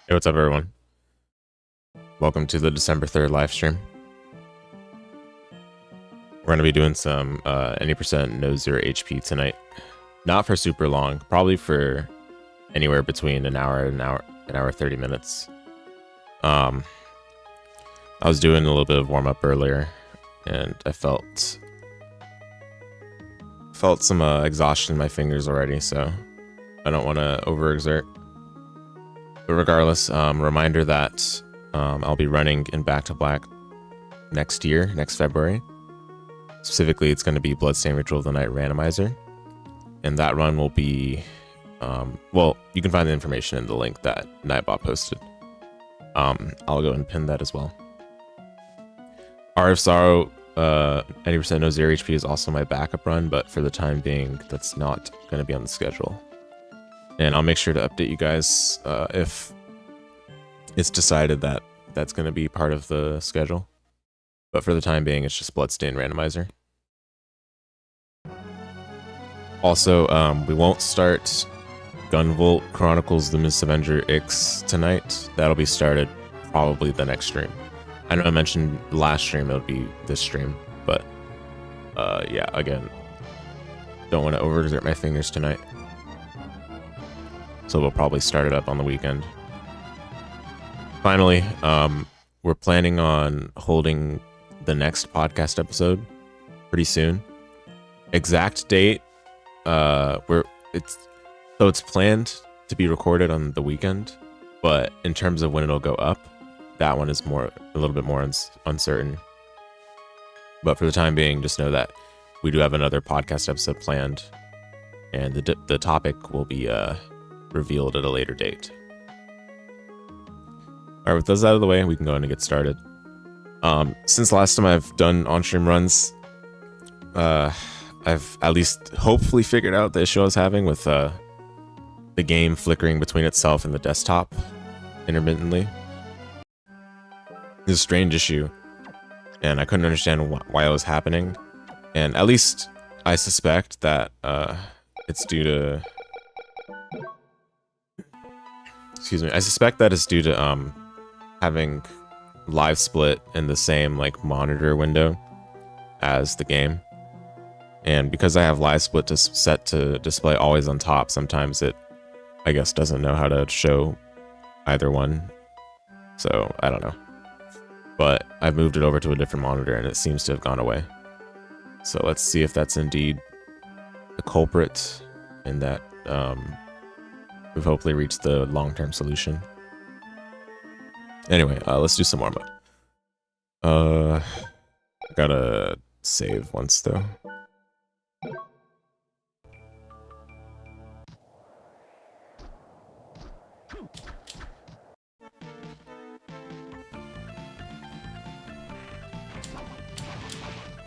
Hey, what's up, everyone? Welcome to the December 3rd live stream. We're going to be doing some any percent no zero HP tonight. Not for super long, probably for anywhere between an hour 30 minutes. I was doing a little bit of warm up earlier, and I felt some exhaustion in my fingers already, so I don't want to overexert. But regardless, reminder that I'll be running in Back to Black next February. Specifically, it's going to be Bloodstained Ritual of the Night Randomizer. And that run will be, well, you can find the information in the link that Nightbot posted. I'll go and pin that as well. Aria of Sorrow, 90% no zero HP is also my backup run, but for the time being, that's not going to be on the schedule. And I'll make sure to update you guys if it's decided that that's going to be part of the schedule. But for the time being, it's just Bloodstained Randomizer. Also, we won't start Gunvolt Chronicles the Miss Avenger X tonight. That'll be started probably the next stream. I know I mentioned last stream it'll be this stream, but yeah, again, don't want to overexert my fingers tonight. So we'll probably start it up on the weekend. Finally, we're planning on holding the next podcast episode pretty soon. Exact date, it's planned to be recorded on the weekend, but in terms of when it'll go up, that one is a little bit more uncertain. But for the time being, just know that we do have another podcast episode planned, and the topic will be revealed at a later date. All right, with those out of the way, we can go in and get started. Since last time I've done on-stream runs, I've at least hopefully figured out the issue I was having with the game flickering between itself and the desktop intermittently. It's a strange issue, and I couldn't understand why it was happening. And at least I suspect that it's due to... Excuse me. I suspect that it's due to having live split in the same like monitor window as the game. And because I have live split set to display always on top, sometimes it, I guess, doesn't know how to show either one. So I don't know. But I've moved it over to a different monitor and it seems to have gone away. So let's see if that's indeed the culprit and that we've hopefully reached the long-term solution. Anyway, let's do some warm-up. Gotta save once though.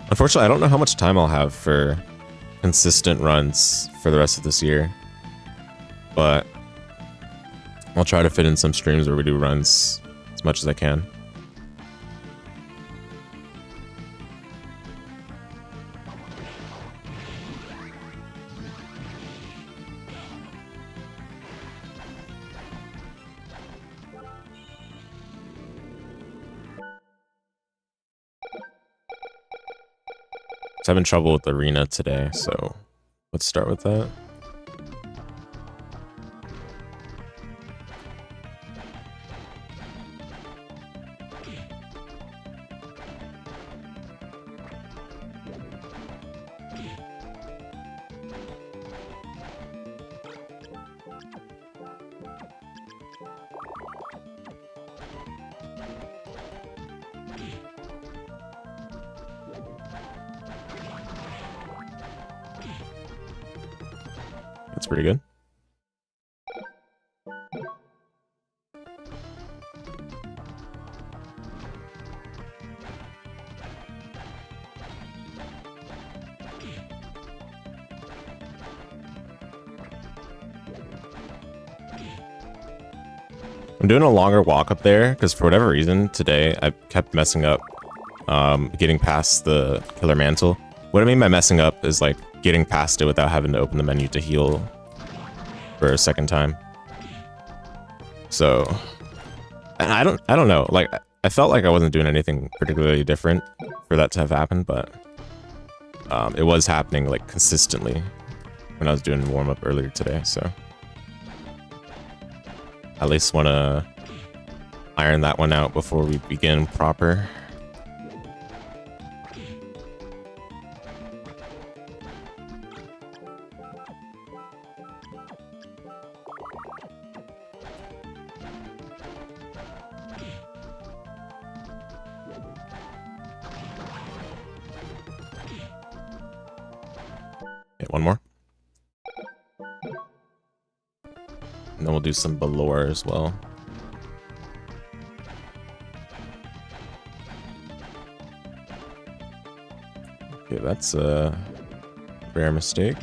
Unfortunately, I don't know how much time I'll have for consistent runs for the rest of this year, but I'll try to fit in some streams where we do runs as much as I can. I was having trouble with Arena today, so let's start with that. That's pretty good. I'm doing a longer walk up there because for whatever reason today I kept messing up getting past the Killer Mantle. What I mean by messing up is like getting past it without having to open the menu to heal for a second time. So And I don't know. Like, I felt like I wasn't doing anything particularly different for that to have happened, but it was happening like consistently when I was doing warm up earlier today. So at least want to iron that one out before we begin proper. One more. And then we'll do some Belore as well. Okay, that's a rare mistake.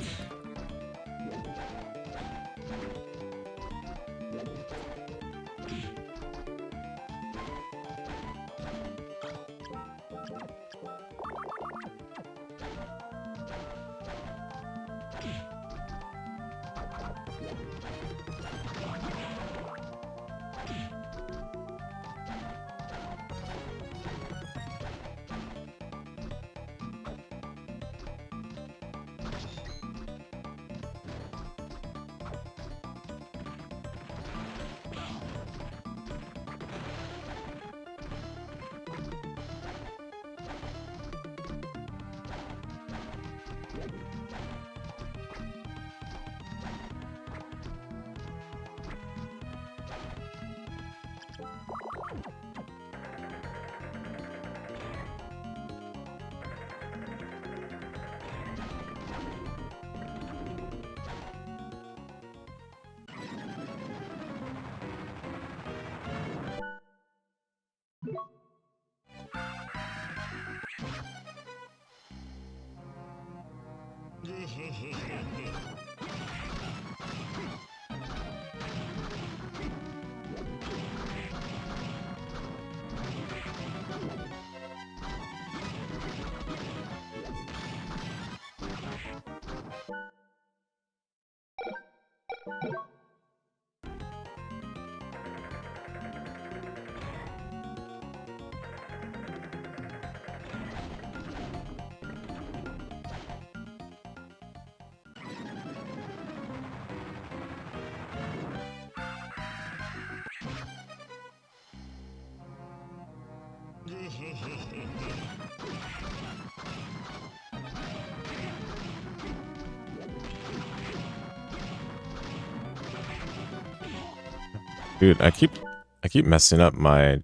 Dude, I keep messing up my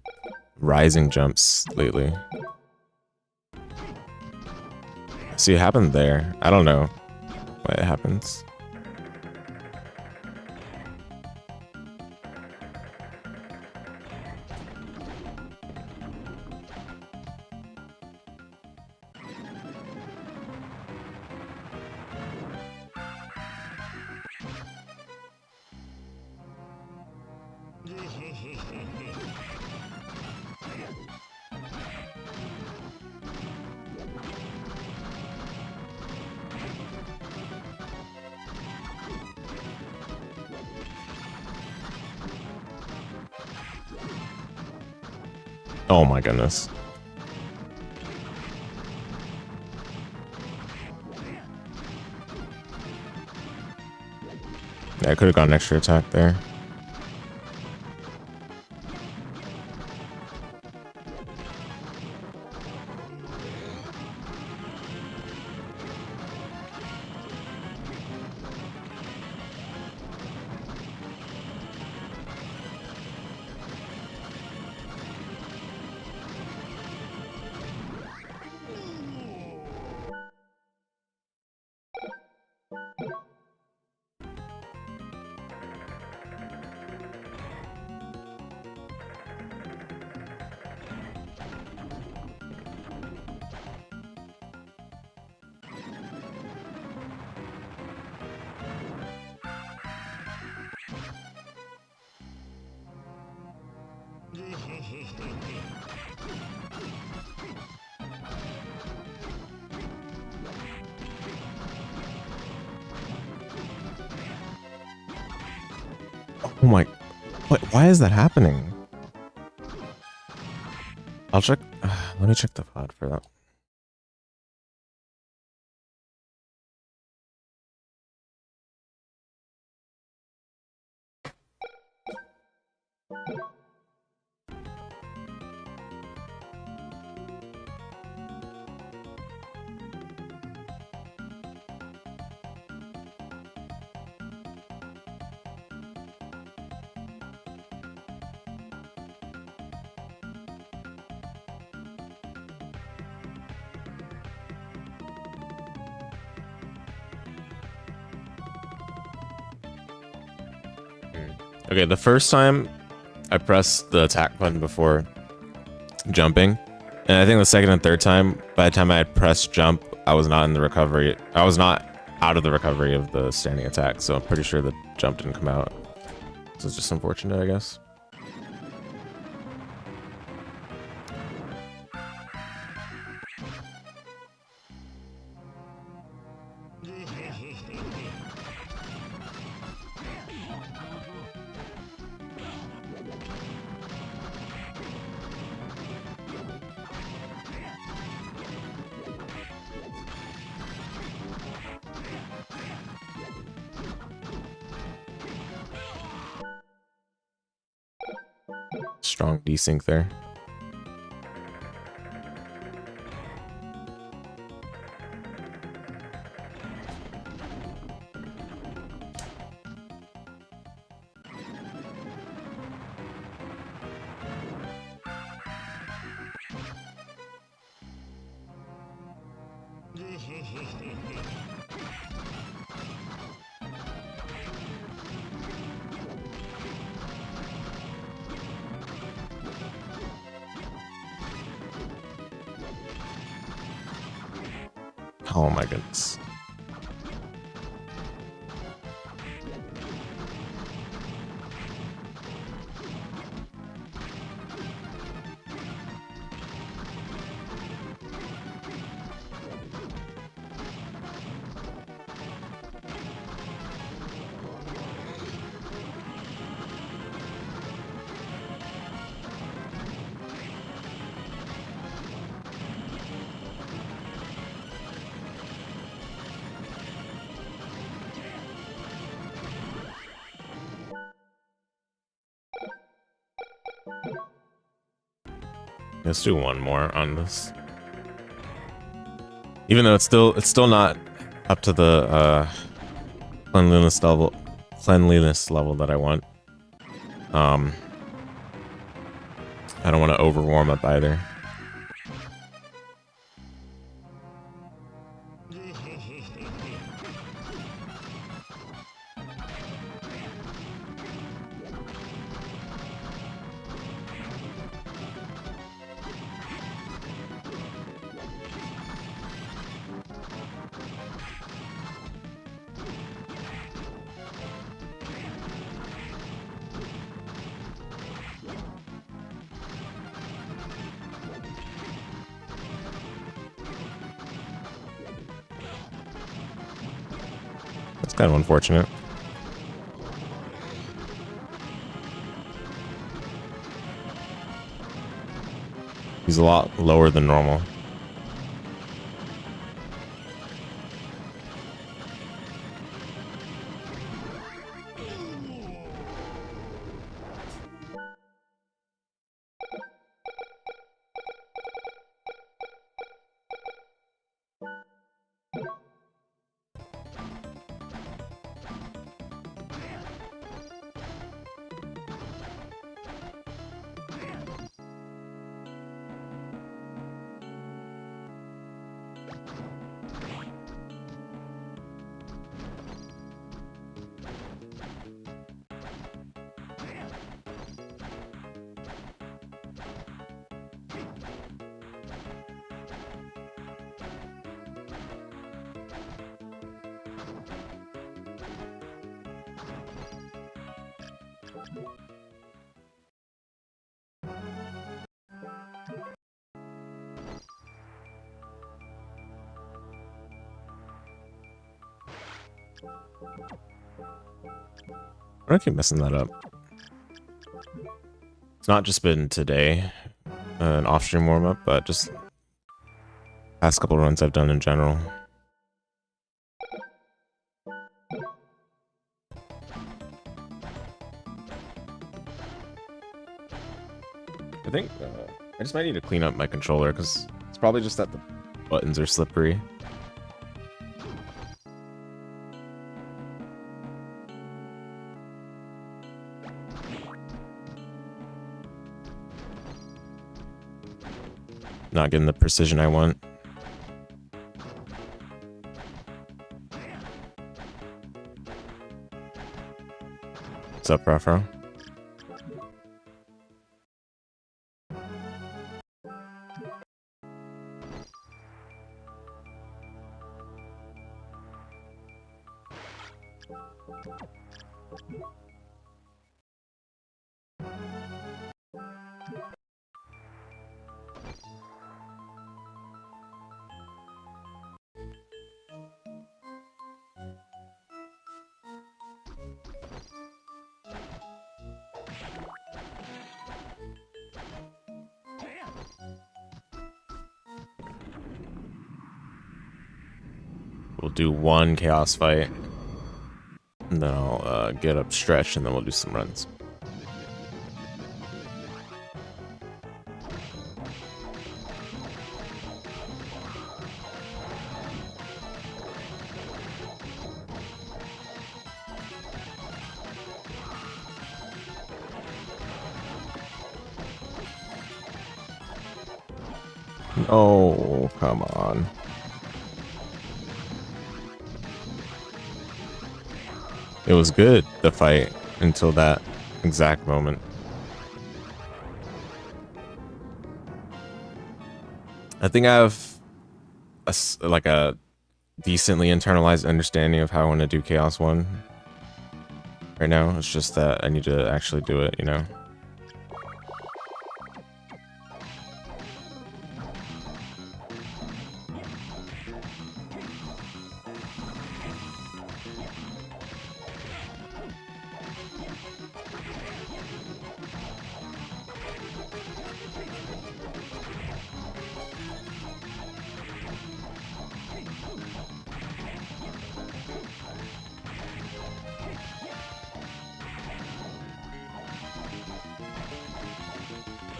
rising jumps lately. See, it happened there. I don't know why it happens. Oh my goodness. Yeah, I could have got an extra attack there. Oh my, why is that happening? I'll check. Let me check the VOD for that. Okay, the first time I pressed the attack button before jumping, and I think the second and third time, by the time I had pressed jump, I was not in the recovery. I was not out of the recovery of the standing attack, so I'm pretty sure the jump didn't come out. So it's just unfortunate, I guess. Strong desync there. Oh my goodness. Let's do one more on this. Even though it's still not up to the cleanliness level that I want. I don't want to over warm up either. That's kind of unfortunate. He's a lot lower than normal. I keep messing that up. It's not just been today. an off-stream warm-up, but just past couple runs I've done in general. I think I just might need to clean up my controller because it's probably just that the buttons are slippery. Not getting the precision I want. What's up, Rafro? We'll do one chaos fight, and then I'll get up stretch, and then we'll do some runs. Oh, come on. It was good, the fight, until that exact moment. I think I have like a decently internalized understanding of how I want to do Chaos 1 right now. It's just that I need to actually do it, you know?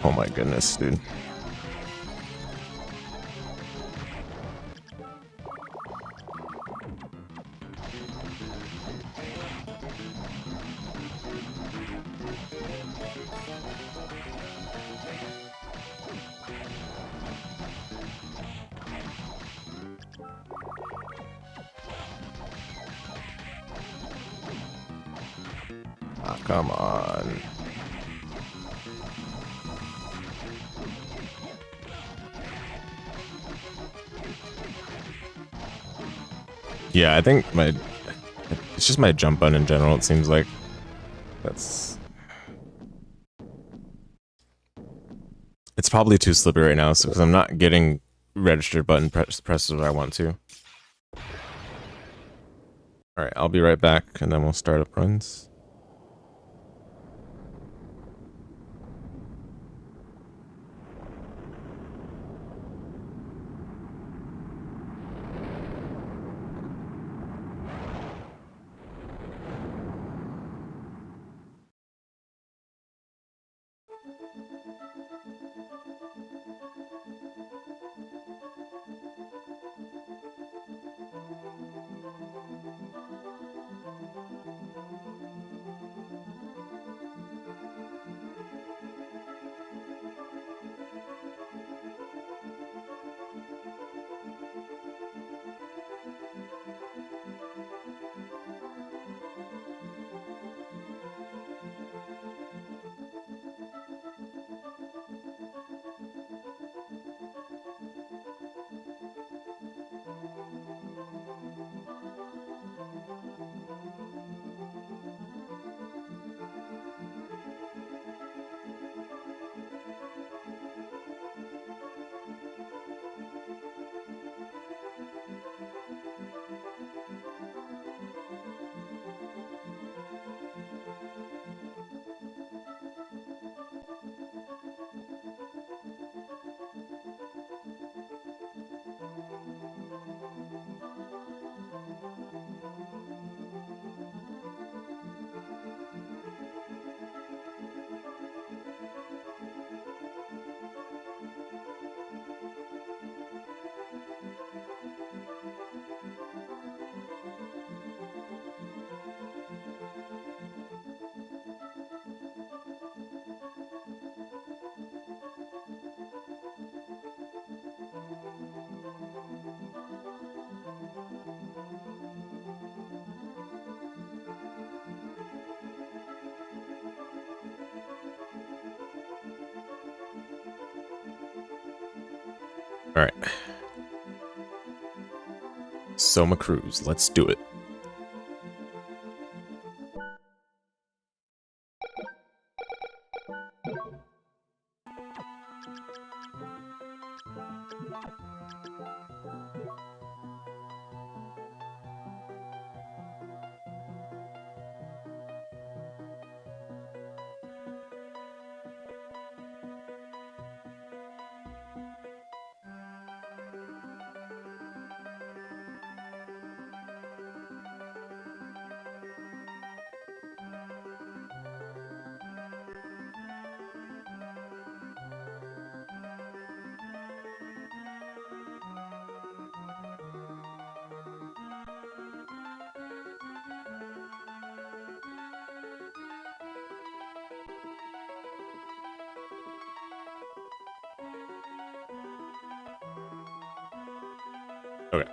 Oh my goodness, dude. Ah, come on. Yeah, I think it's just my jump button in general, it seems like. It's probably too slippery right now, so because I'm not getting registered button presses where I want to. Alright, I'll be right back, and then we'll start up runs. All right. Soma Cruise, let's do it. Okay.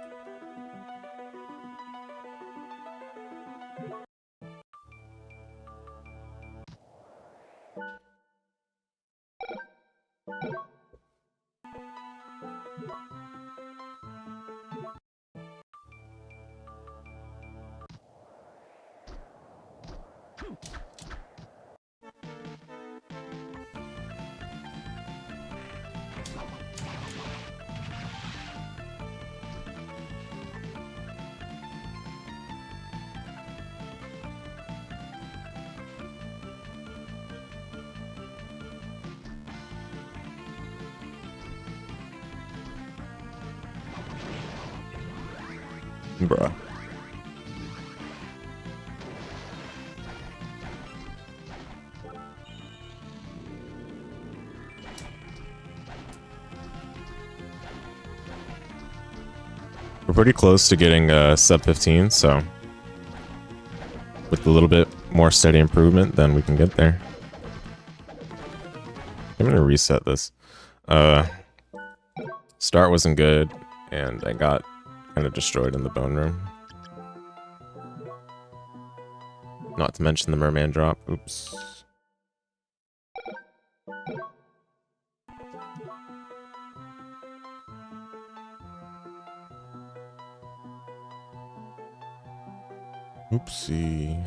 Bruh. We're pretty close to getting sub 15, so with a little bit more steady improvement, then we can get there. I'm gonna reset this. Start wasn't good, and I got kind of destroyed in the bone room. Not to mention the merman drop. Oops. Oopsie.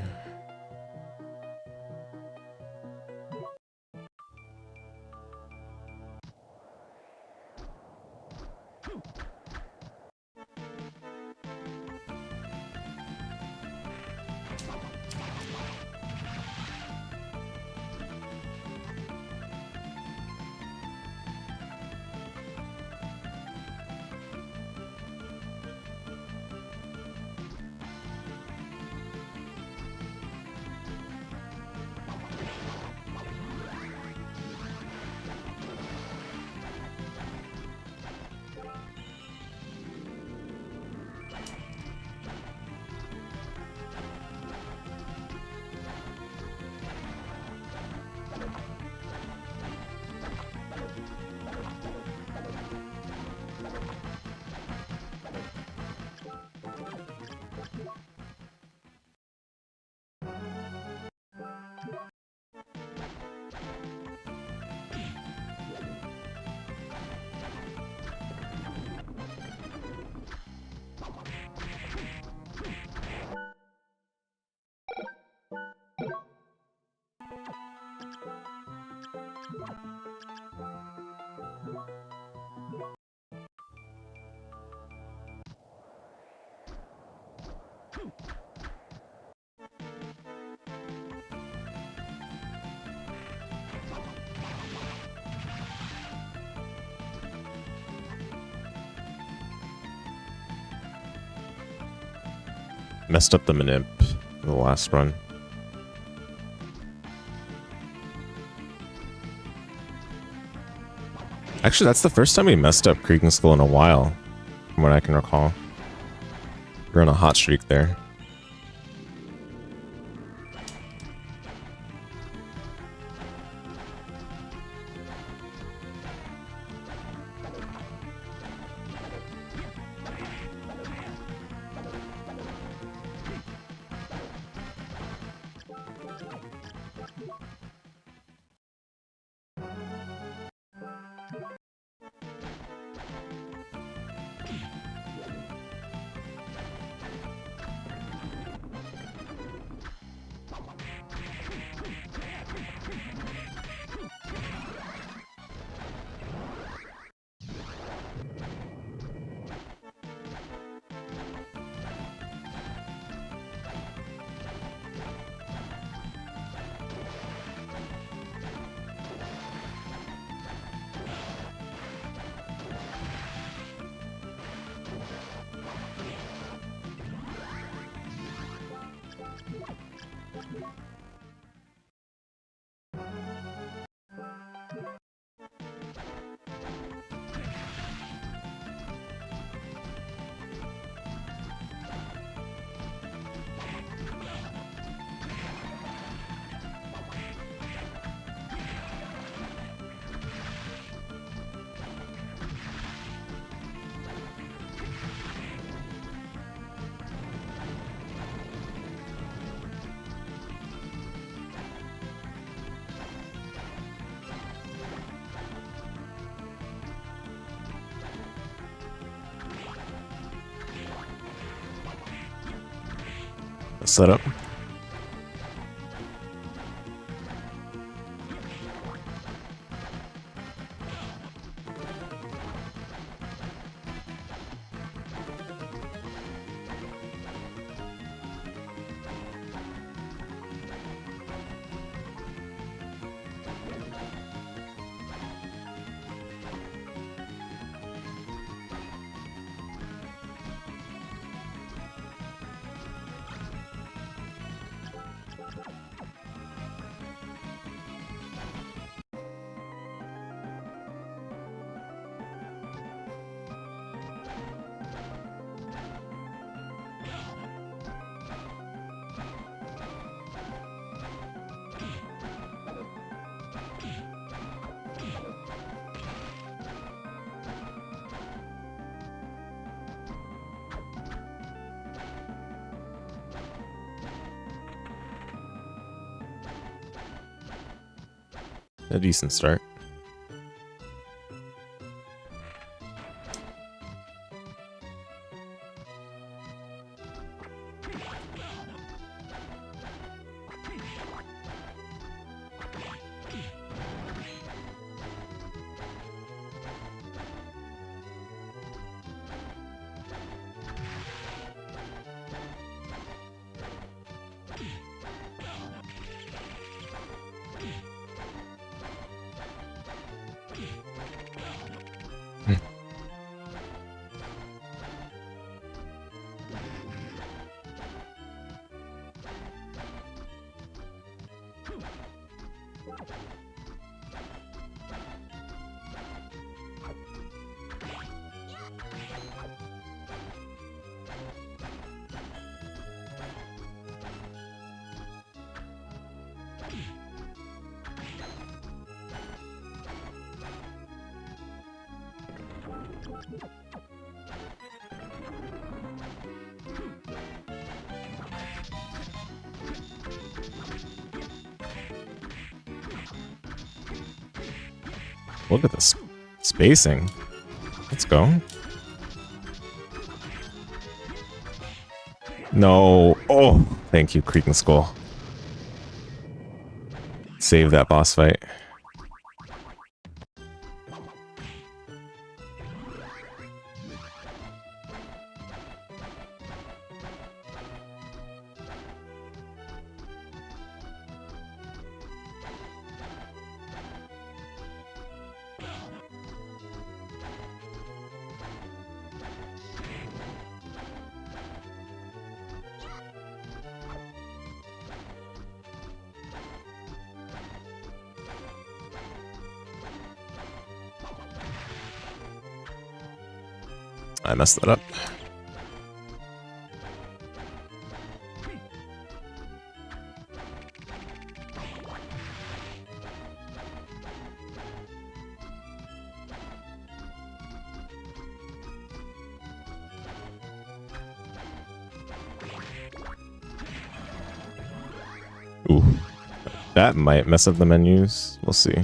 Messed up the manip in the last run. Actually, that's the first time we messed up Creaking Skull in a while, from what I can recall. We're on a hot streak there. setup. A decent start. Look at this spacing. Let's go. No. Oh, thank you, Creaking Skull. Save that boss fight. I messed that up. Ooh, that might mess up the menus. We'll see.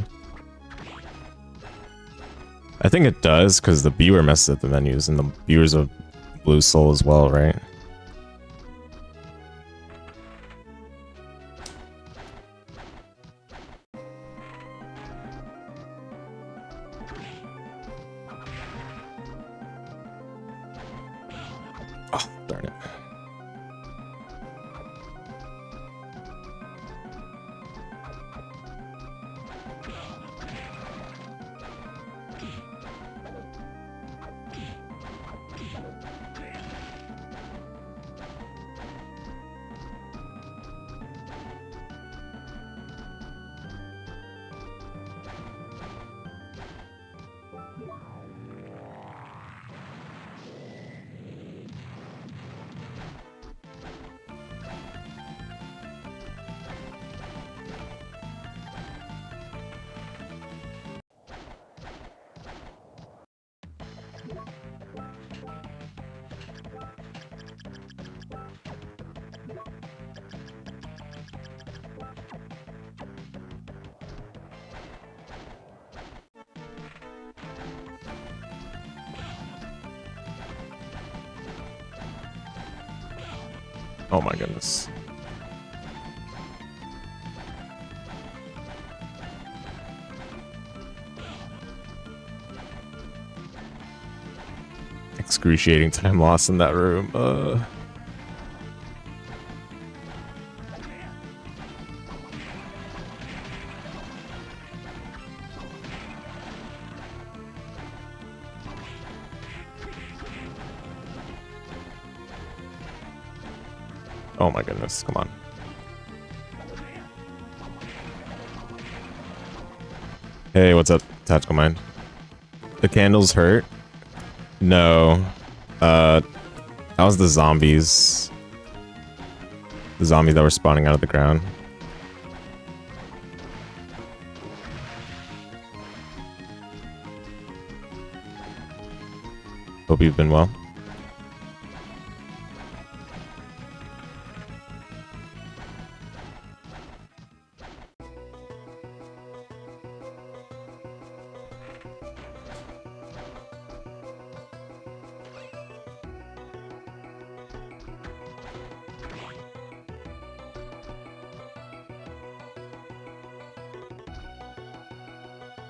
I think it does, because the viewer messes up the menus, and the viewers of Blue Soul as well, right? Oh, darn it. Oh my goodness. Excruciating time loss in that room. Oh my goodness, come on. Hey, what's up, Tactical Mind? The candles hurt? No. That was the zombies. The zombies that were spawning out of the ground. Hope you've been well.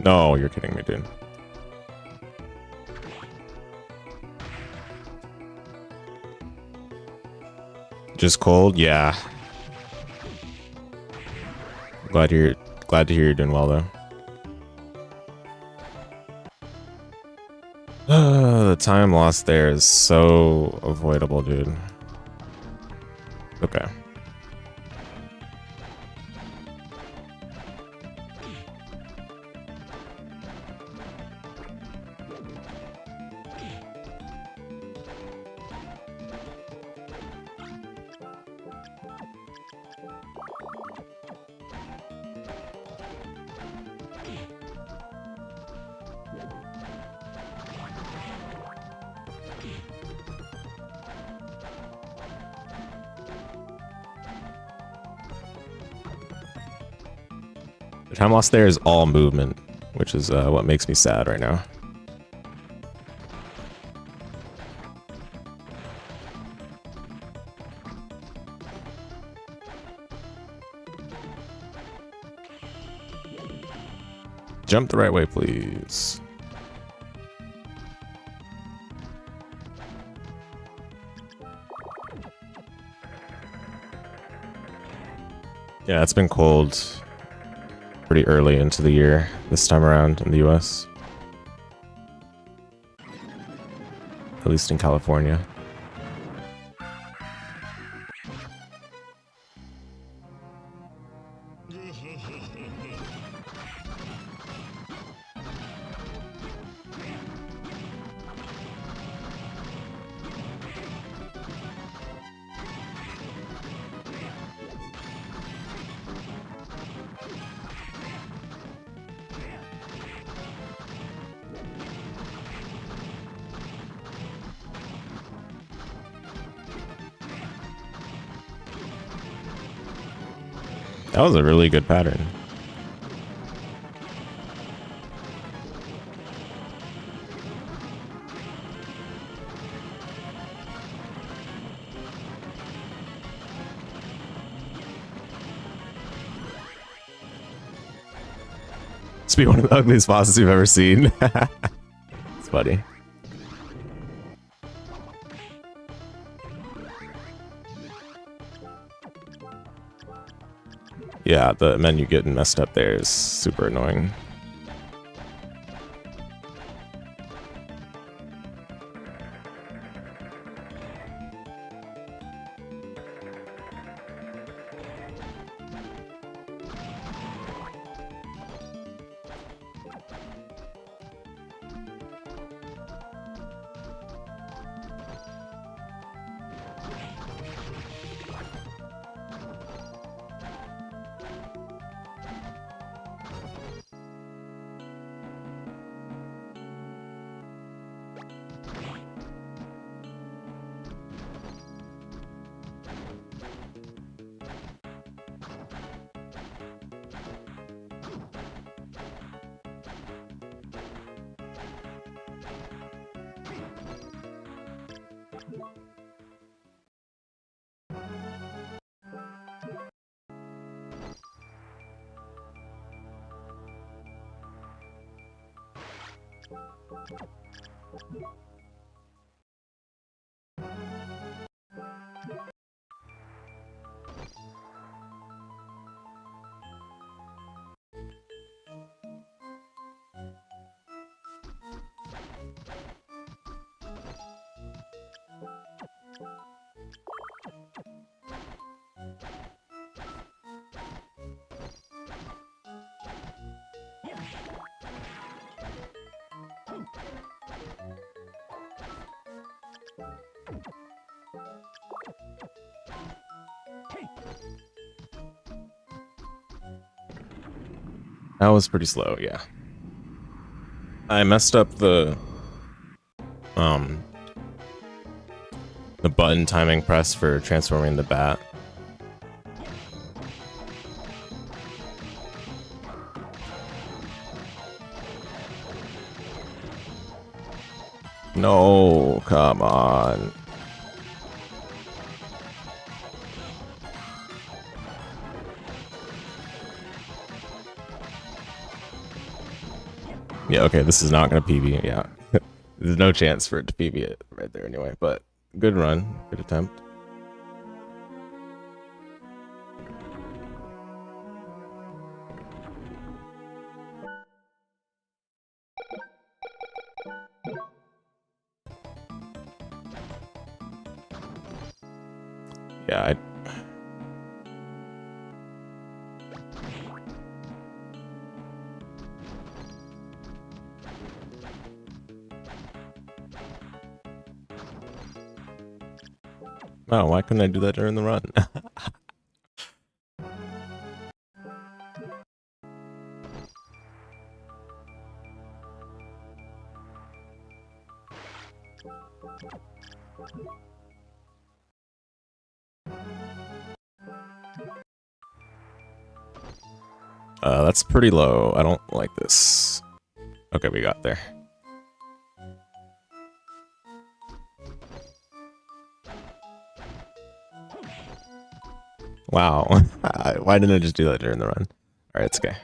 No, you're kidding me, dude. Just cold? Yeah. Glad to hear you're doing well though. The time lost there is so avoidable, dude. Okay. The time lost there is all movement, which is what makes me sad right now. Jump the right way, please. Yeah, it's been cold pretty early into the year this time around in the US. At least in California. That was a really good pattern. It's be one of the ugliest bosses you've ever seen. It's funny. Yeah, the menu getting messed up there is super annoying. That was pretty slow, yeah. I messed up the button timing press for transforming the bat. No, come on. Yeah, okay, this is not gonna PB, yeah. There's no chance for it to PB it right there anyway, but good run, good attempt. Yeah, oh, why couldn't I do that during the run? That's pretty low. I don't like this. Okay, we got there. Wow. Why didn't I just do that during the run? Alright, it's okay.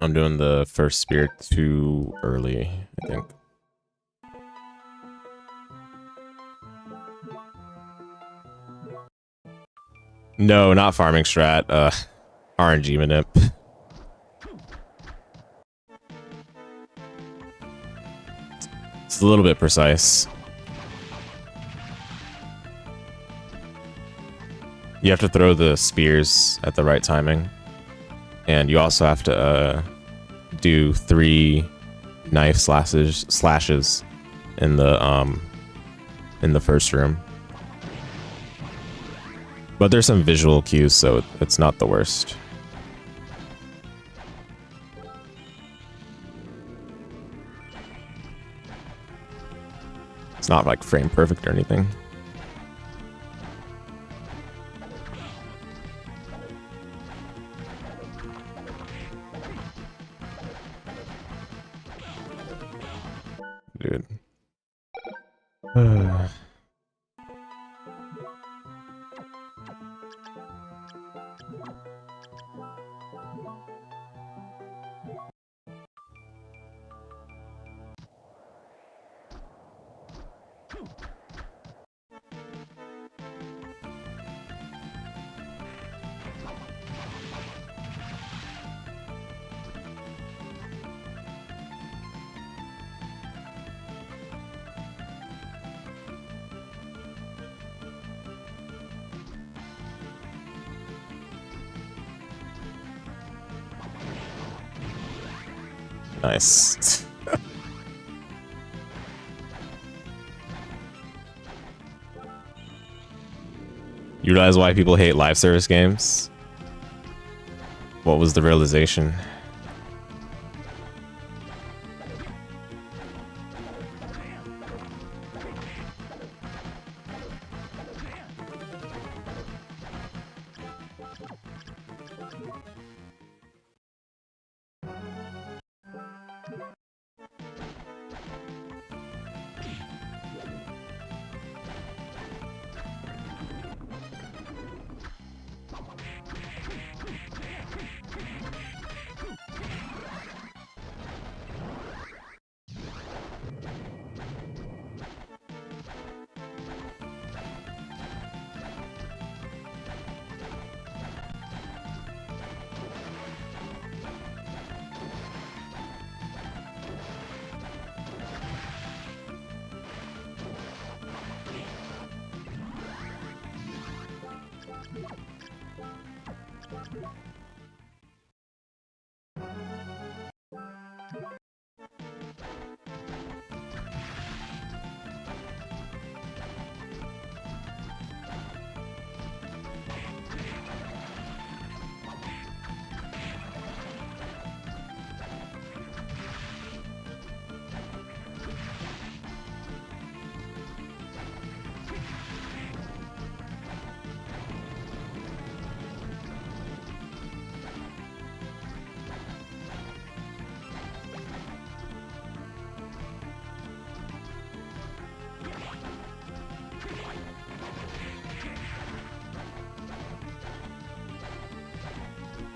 I'm doing the first spear too early, I think. No, not farming strat. RNG manip. It's a little bit precise. You have to throw the spears at the right timing. And you also have to do 3 knife slashes in the first room. But there's some visual cues, so it's not the worst. It's not like frame perfect or anything. Dude. Nice. You realize why people hate live service games? What was the realization?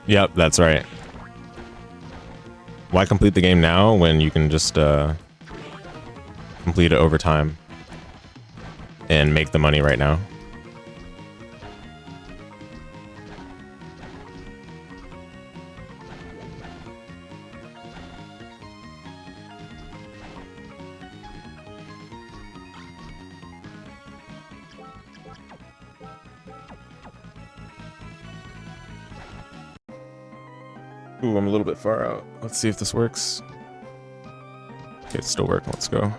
Yep, that's right. Why complete the game now when you can just complete it over time and make the money right now? Ooh, I'm a little bit far out. Let's see if this works. Okay, it's still working. Let's go.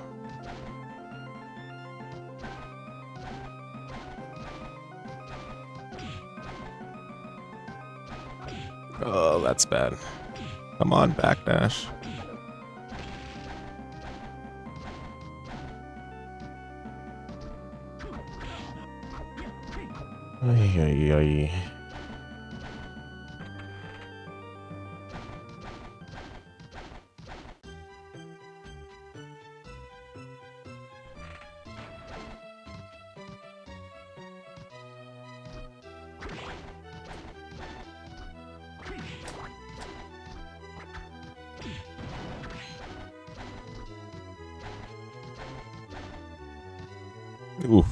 Oh, that's bad. Come on, backdash. Ay, ay, ay. Oof.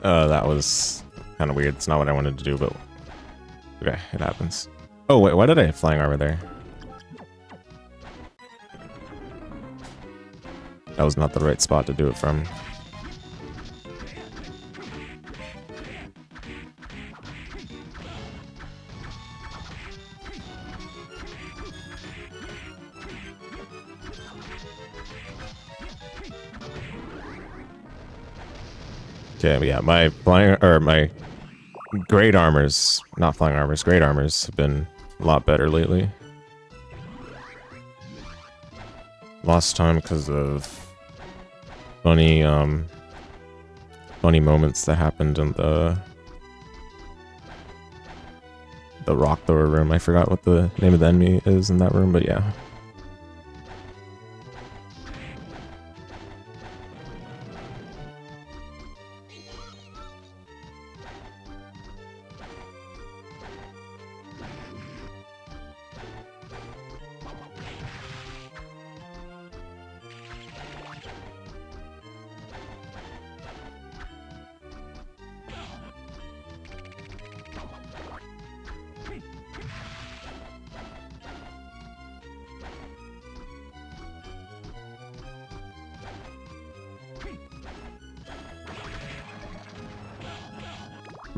That was kind of weird. It's not what I wanted to do, but okay, it happens. Oh, wait, why did I have flying armor there? That was not the right spot to do it from. Okay, yeah, my flying or my great armors, not flying armors, great armors have been a lot better lately. Lost time because of funny moments that happened in the rock thrower room. I forgot what the name of the enemy is in that room, but yeah.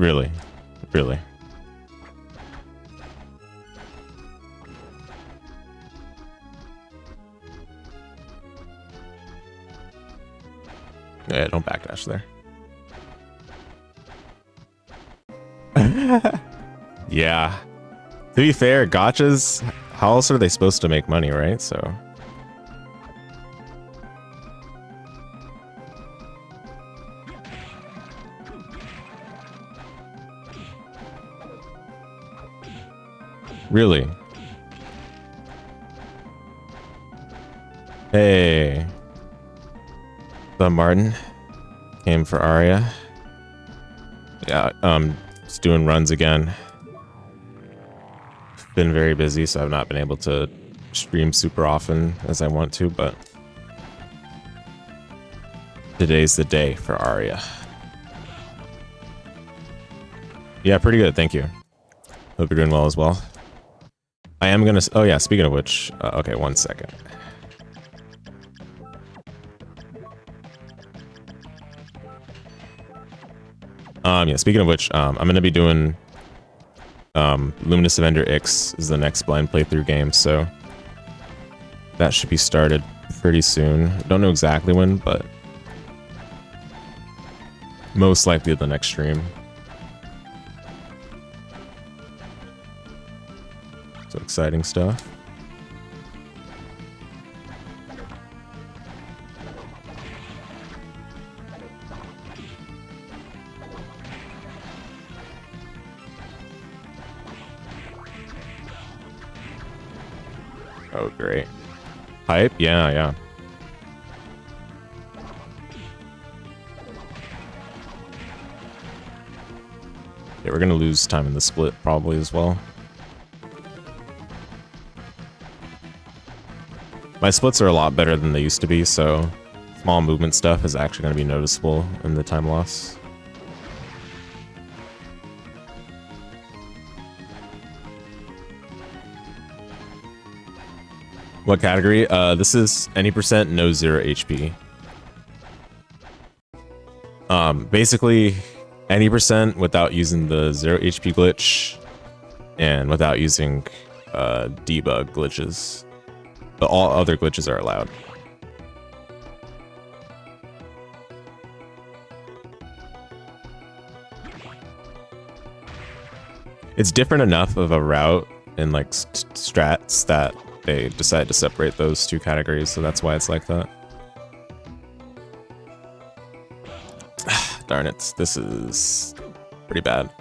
Really? Really? Yeah, don't backdash there. Yeah. To be fair, gotchas, how else are they supposed to make money, right? So... Really? Hey. The Martin came for Aria. Yeah, just doing runs again. Been very busy, so I've not been able to stream super often as I want to, but today's the day for Aria. Yeah, pretty good, thank you. Hope you're doing well as well. I am gonna... Oh yeah, speaking of which... okay, 1 second. Yeah, speaking of which, I'm gonna be doing... Luminous Avenger X is the next blind playthrough game, so... that should be started pretty soon. Don't know exactly when, but... most likely the next stream. So exciting stuff. Oh, great. Hype? Yeah, yeah. Yeah, we're gonna lose time in the split probably as well. My splits are a lot better than they used to be, so small movement stuff is actually going to be noticeable in the time loss. What category? This is any percent, no 0 HP. Basically, any percent without using the 0 HP glitch and without using debug glitches. But all other glitches are allowed. It's different enough of a route in like strats that they decide to separate those two categories, so that's why it's like that. Darn it, this is pretty bad.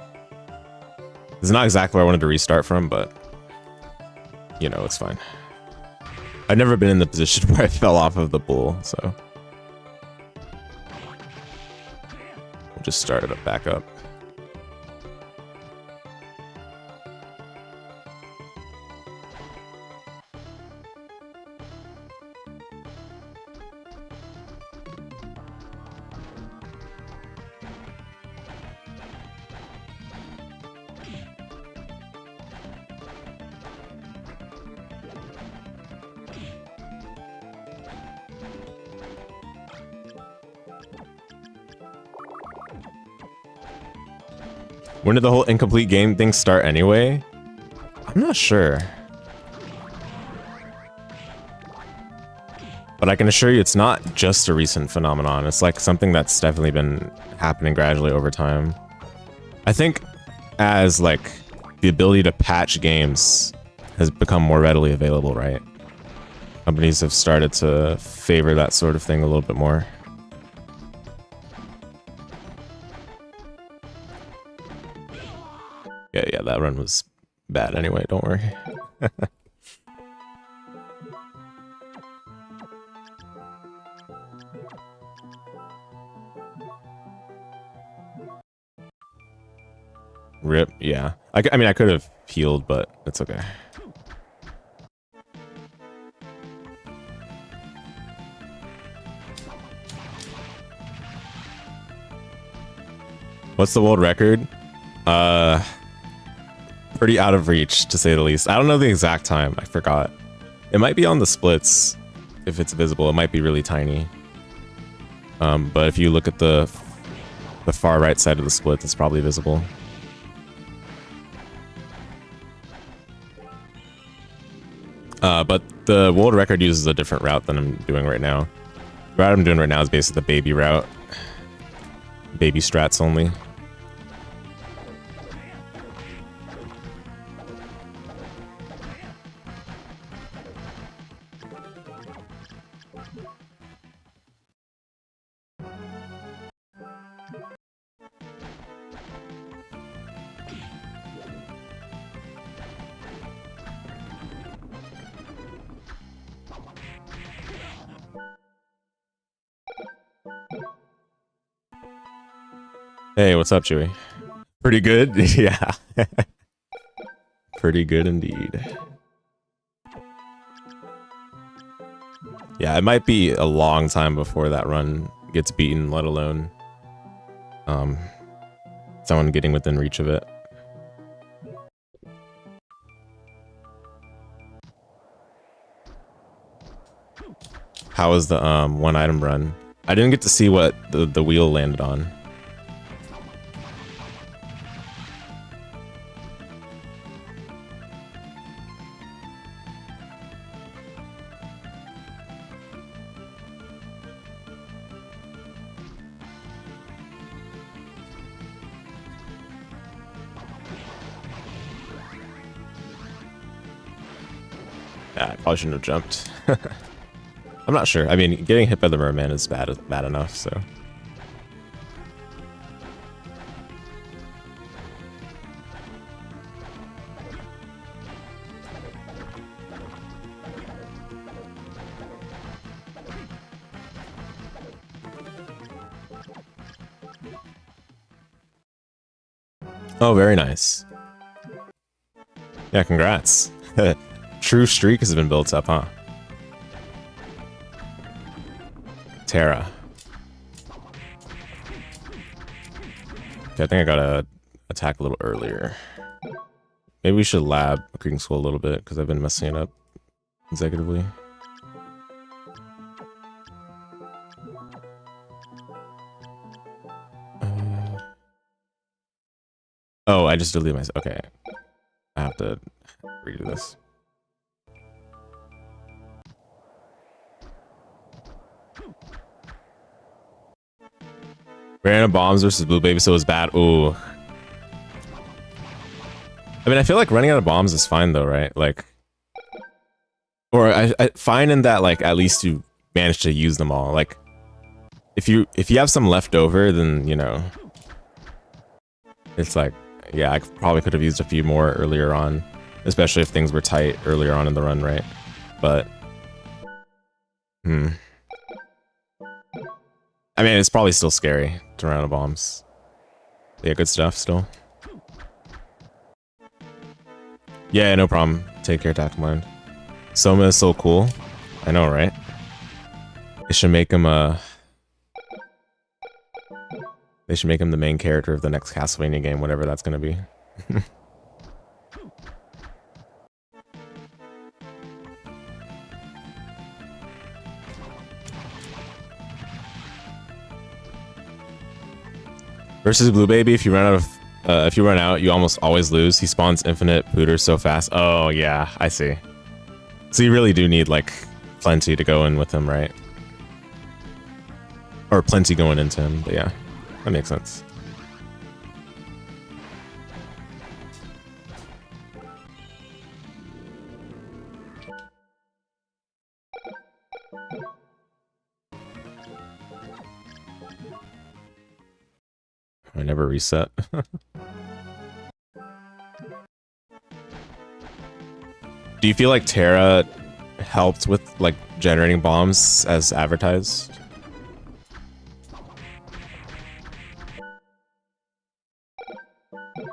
This is not exactly where I wanted to restart from, but you know, it's fine. I've never been in the position where I fell off of the bull, so we'll just start it back up. When did the whole incomplete game thing start anyway? I'm not sure. But I can assure you it's not just a recent phenomenon. It's like something that's definitely been happening gradually over time. I think as like the ability to patch games has become more readily available, right? Companies have started to favor that sort of thing a little bit more. Yeah, that run was bad anyway, don't worry. Rip, yeah. I mean, I could have healed, but it's okay. What's the world record? Pretty out of reach, to say the least. I don't know the exact time. I forgot. It might be on the splits. If it's visible, it might be really tiny. But if you look at the the far right side of the split that's probably visible. But the world record uses a different route than I'm doing right now. The route I'm doing right now is basically the baby route. Baby strats only. Hey, what's up, Chewy? Pretty good? Yeah. Pretty good indeed. Yeah, it might be a long time before that run gets beaten, let alone someone getting within reach of it. How was the one item run? I didn't get to see what the wheel landed on. Yeah, I probably shouldn't have jumped. I'm not sure. I mean, getting hit by the merman is bad enough, so. Oh, very nice. Yeah, congrats. True streak has been built up, huh? Terra. Okay, I think I gotta attack a little earlier. Maybe we should lab Cooking School a little bit, because I've been messing it up consecutively. Oh, I just deleted myself. Okay. I have to redo this. Random bombs versus Blue Baby so is bad. Ooh. I mean, I feel like running out of bombs is fine though, right? Like, or I fine in that like at least you managed to use them all. Like, if you have some left over, then you know, it's like, yeah, I probably could have used a few more earlier on, especially if things were tight earlier on in the run, right? But, I mean, it's probably still scary to run out of bombs. Yeah, good stuff still. Yeah, no problem. Take care, Tactical Mind. Soma is so cool. I know, right? They should make him they should make him the main character of the next Castlevania game, whatever that's gonna be. Versus Blue Baby, if you run out, you almost always lose. He spawns infinite pooters so fast. Oh yeah, I see. So you really do need like plenty to go in with him, right? Or plenty going into him, but yeah, that makes sense. I never reset. Do you feel like Terra helped with like generating bombs as advertised?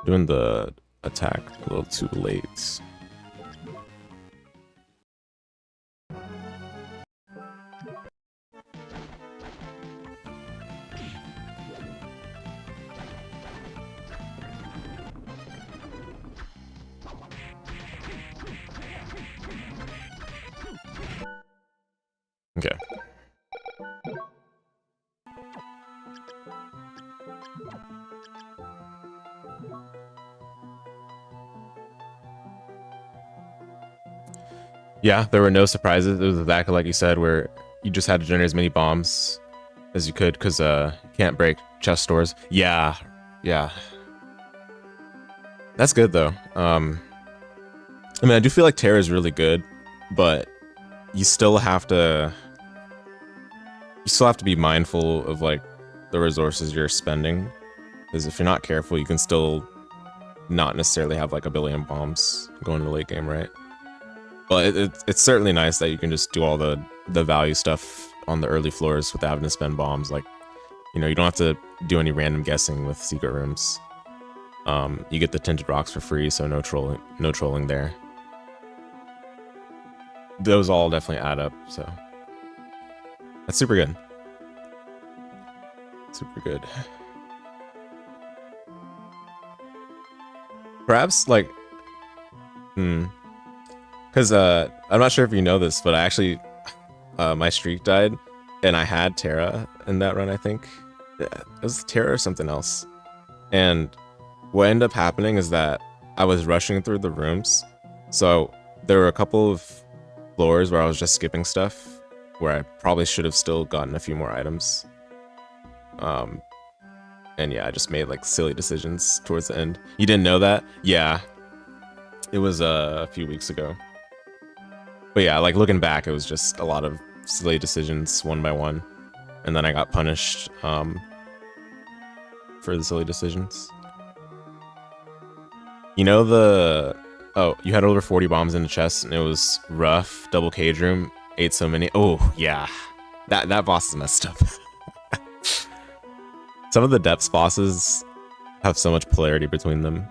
Doing the attack a little too late. Okay. Yeah, there were no surprises. It was exactly like you said, where you just had to generate as many bombs as you could, because you can't break chest doors. Yeah, yeah. That's good, though. I mean, I do feel like Terra is really good, but you still have to be mindful of, like, the resources you're spending, because if you're not careful, you can still not necessarily have, like, a billion bombs going into the late game, right? But it's certainly nice that you can just do all the value stuff on the early floors without having to spend bombs. Like, you know, you don't have to do any random guessing with secret rooms. You get the tinted rocks for free, so no trolling there. Those all definitely add up, so that's super good. Super good. Perhaps, like, because I'm not sure if you know this, but I actually my streak died, and I had Terra in that run. I think it was Terra or something else. And what ended up happening is that I was rushing through the rooms, so there were a couple of floors where I was just skipping stuff, where I probably should have still gotten a few more items. And yeah, I just made like silly decisions towards the end. You didn't know that? Yeah, it was a few weeks ago. But yeah, like looking back, it was just a lot of silly decisions one by one, and then I got punished for the silly decisions. You know you had over 40 bombs in the chest, and it was rough. Double cage room, ate so many. Oh yeah, that boss is messed up. Some of the depths bosses have so much polarity between them.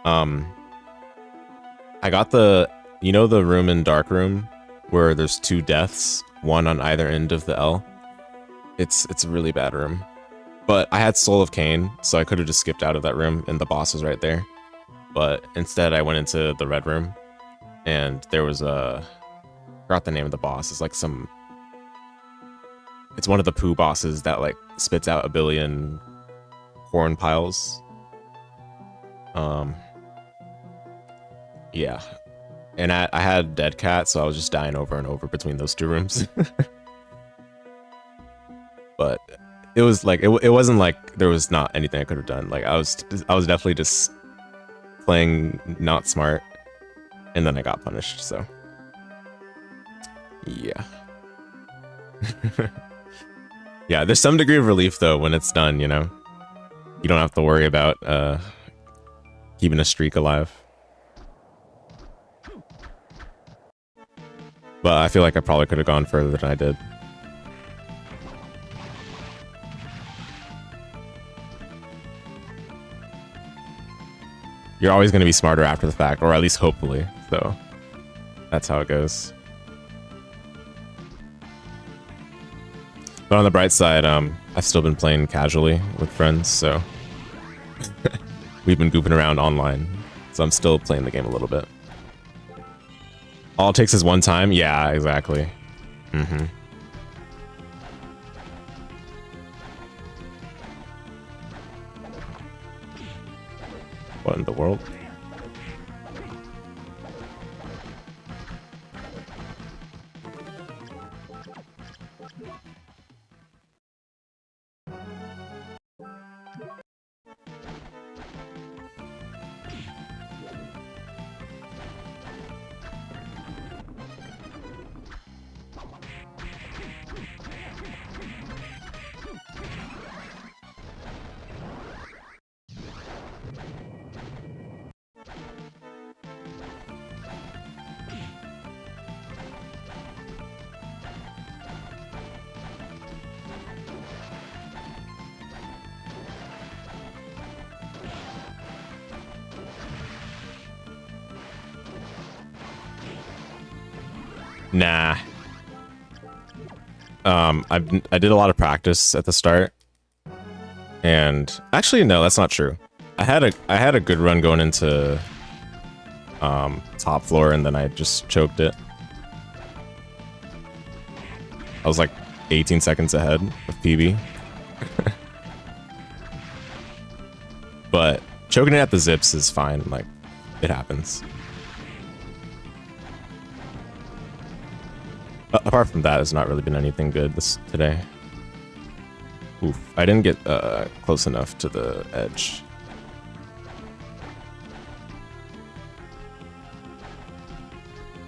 I got the room in Dark Room where there's 2 deaths, one on either end of the L. It's a really bad room. But I had Soul of Cain, so I could have just skipped out of that room and the boss was right there. But instead I went into the red room, and there was I forgot the name of the boss. It's like it's one of the poo bosses that like spits out a billion corn piles. Yeah. And I had Dead Cat, so I was just dying over and over between those 2 rooms. But it was like it wasn't like there was not anything I could have done. Like I was definitely just playing not smart, and then I got punished, so yeah. Yeah, there's some degree of relief though when it's done, you know. You don't have to worry about keeping a streak alive. But I feel like I probably could have gone further than I did. You're always going to be smarter after the fact, or at least hopefully. So that's how it goes. But on the bright side, I've still been playing casually with friends, so we've been goofing around online. So I'm still playing the game a little bit. All it takes is one time? Yeah, exactly. Mm-hmm. What in the world? Nah. I did a lot of practice at the start, and actually no, that's not true. I had a good run going into top floor, and then I just choked it. I was like 18 seconds ahead of PB. but choking it at the zips is fine. Like, it happens. Apart from that, it's not really been anything good today. Oof, I didn't get close enough to the edge.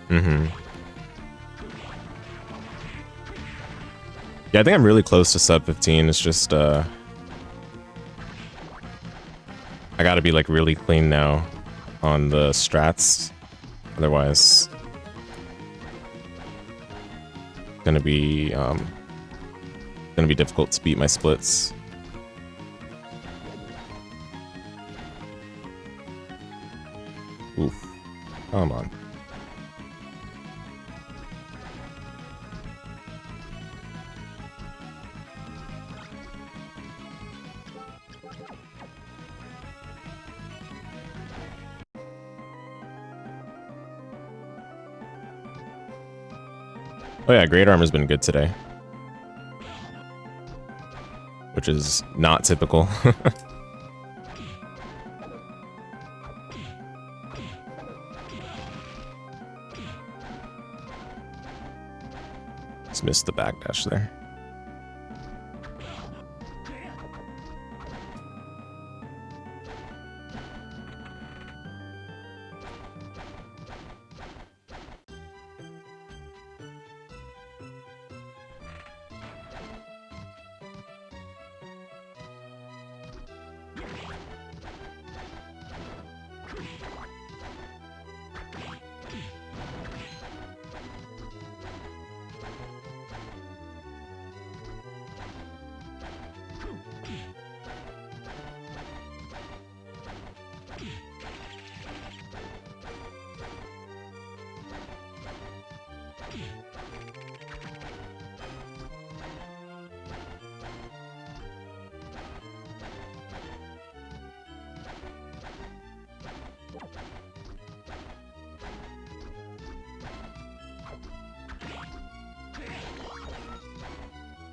Mm-hmm. Yeah, I think I'm really close to sub 15. It's just, I gotta be like really clean now on the strats. Otherwise, gonna be difficult to beat my splits. Oof, come on. Oh yeah, Great Armor's been good today. Which is not typical. Just missed the backdash there.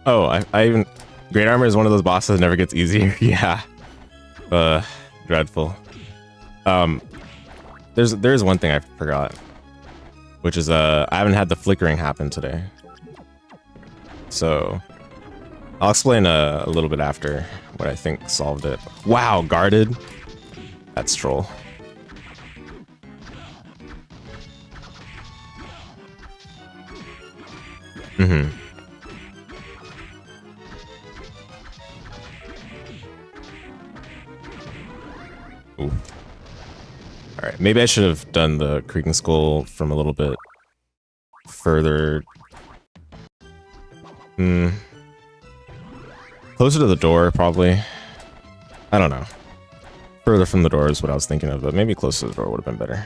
Oh, I even... Great Armor is one of those bosses that never gets easier. Yeah. Dreadful. There's one thing I forgot. Which is, I haven't had the flickering happen today. So... I'll explain a little bit after what I think solved it. Wow, guarded? That's troll. Mm-hmm. Ooh. Alright, maybe I should have done the Creaking Skull from a little bit further. Closer to the door, probably. I don't know. Further from the door is what I was thinking of, but maybe closer to the door would have been better.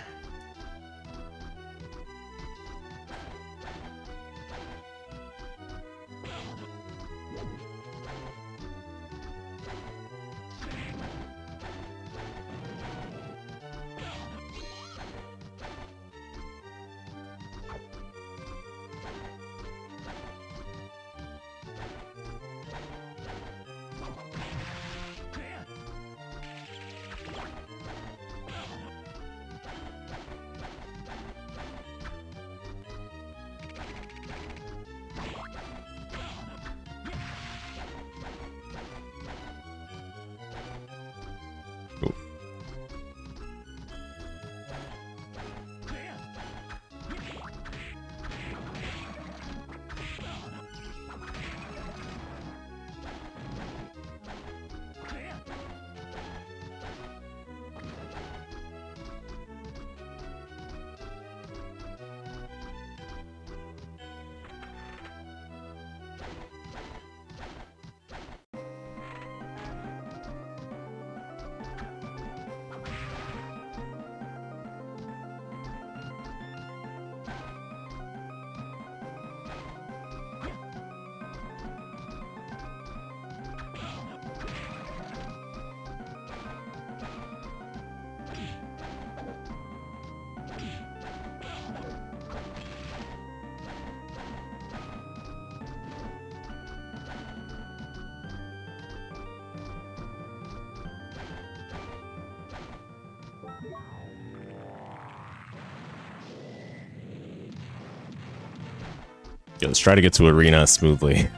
Yeah, let's try to get to arena smoothly.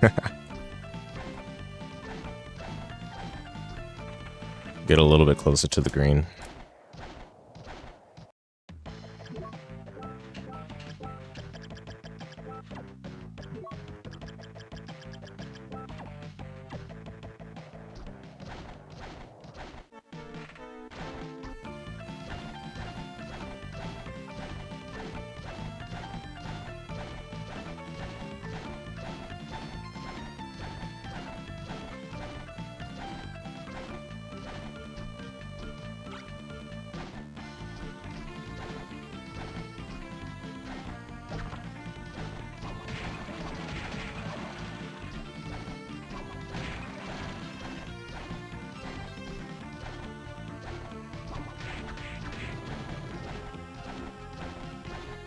Get a little bit closer to the green.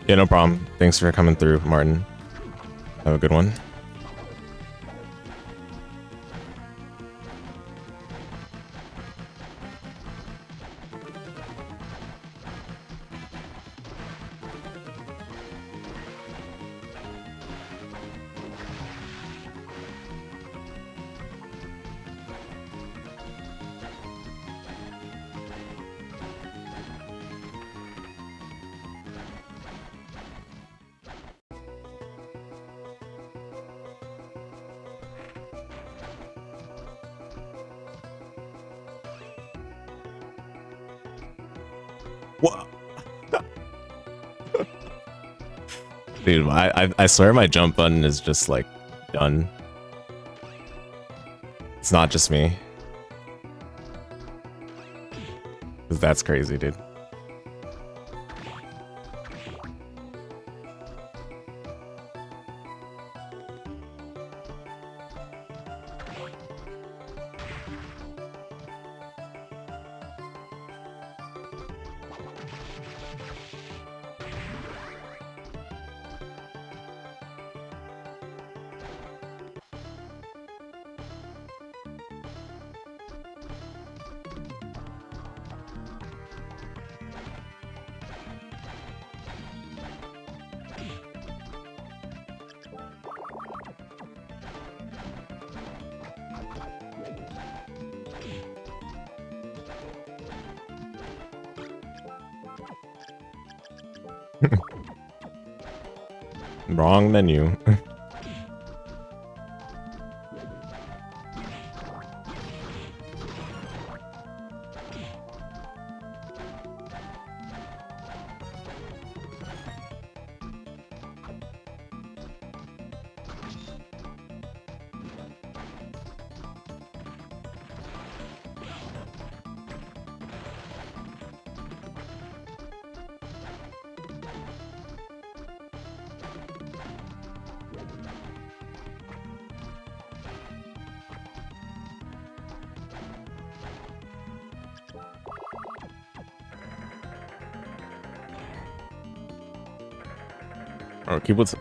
Yeah, no problem. Thanks for coming through, Martin. Have a good one. What? Dude, I swear my jump button is just like done. It's not just me. 'Cause that's crazy, dude. Wrong menu.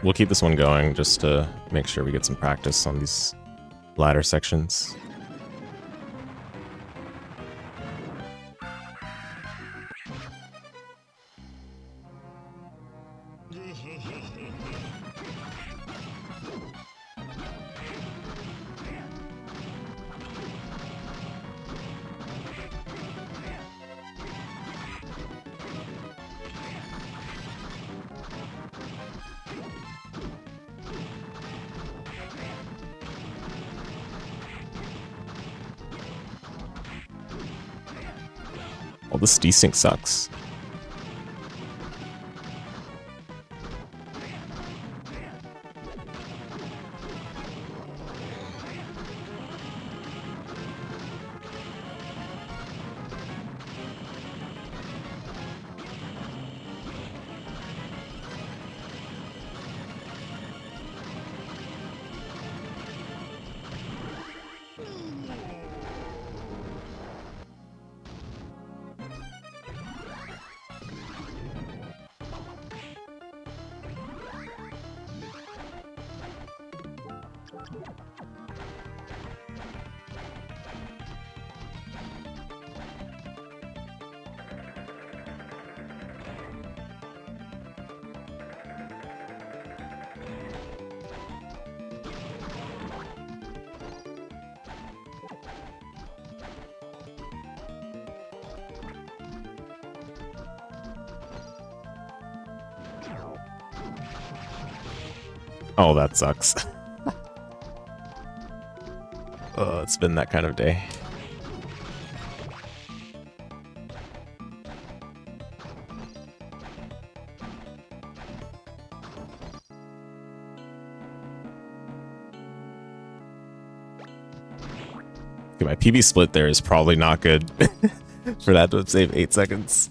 We'll keep this one going just to make sure we get some practice on these ladder sections. Well, this desync sucks. Oh, that sucks. Oh, it's been that kind of day. Okay, my PB split there is probably not good for that to save 8 seconds.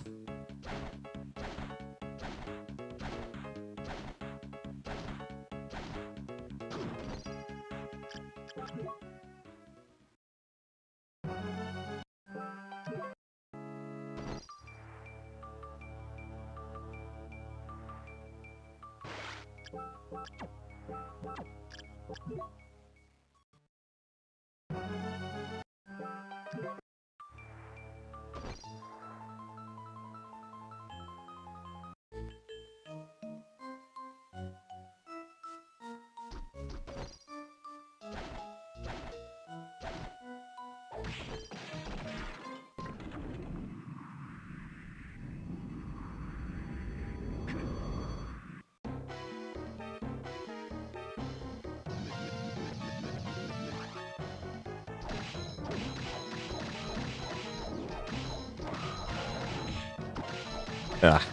Ah.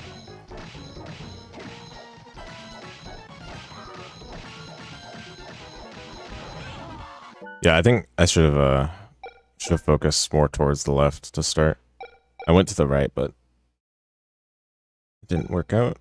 Yeah, I think I should have focused more towards the left to start. I went to the right, but it didn't work out.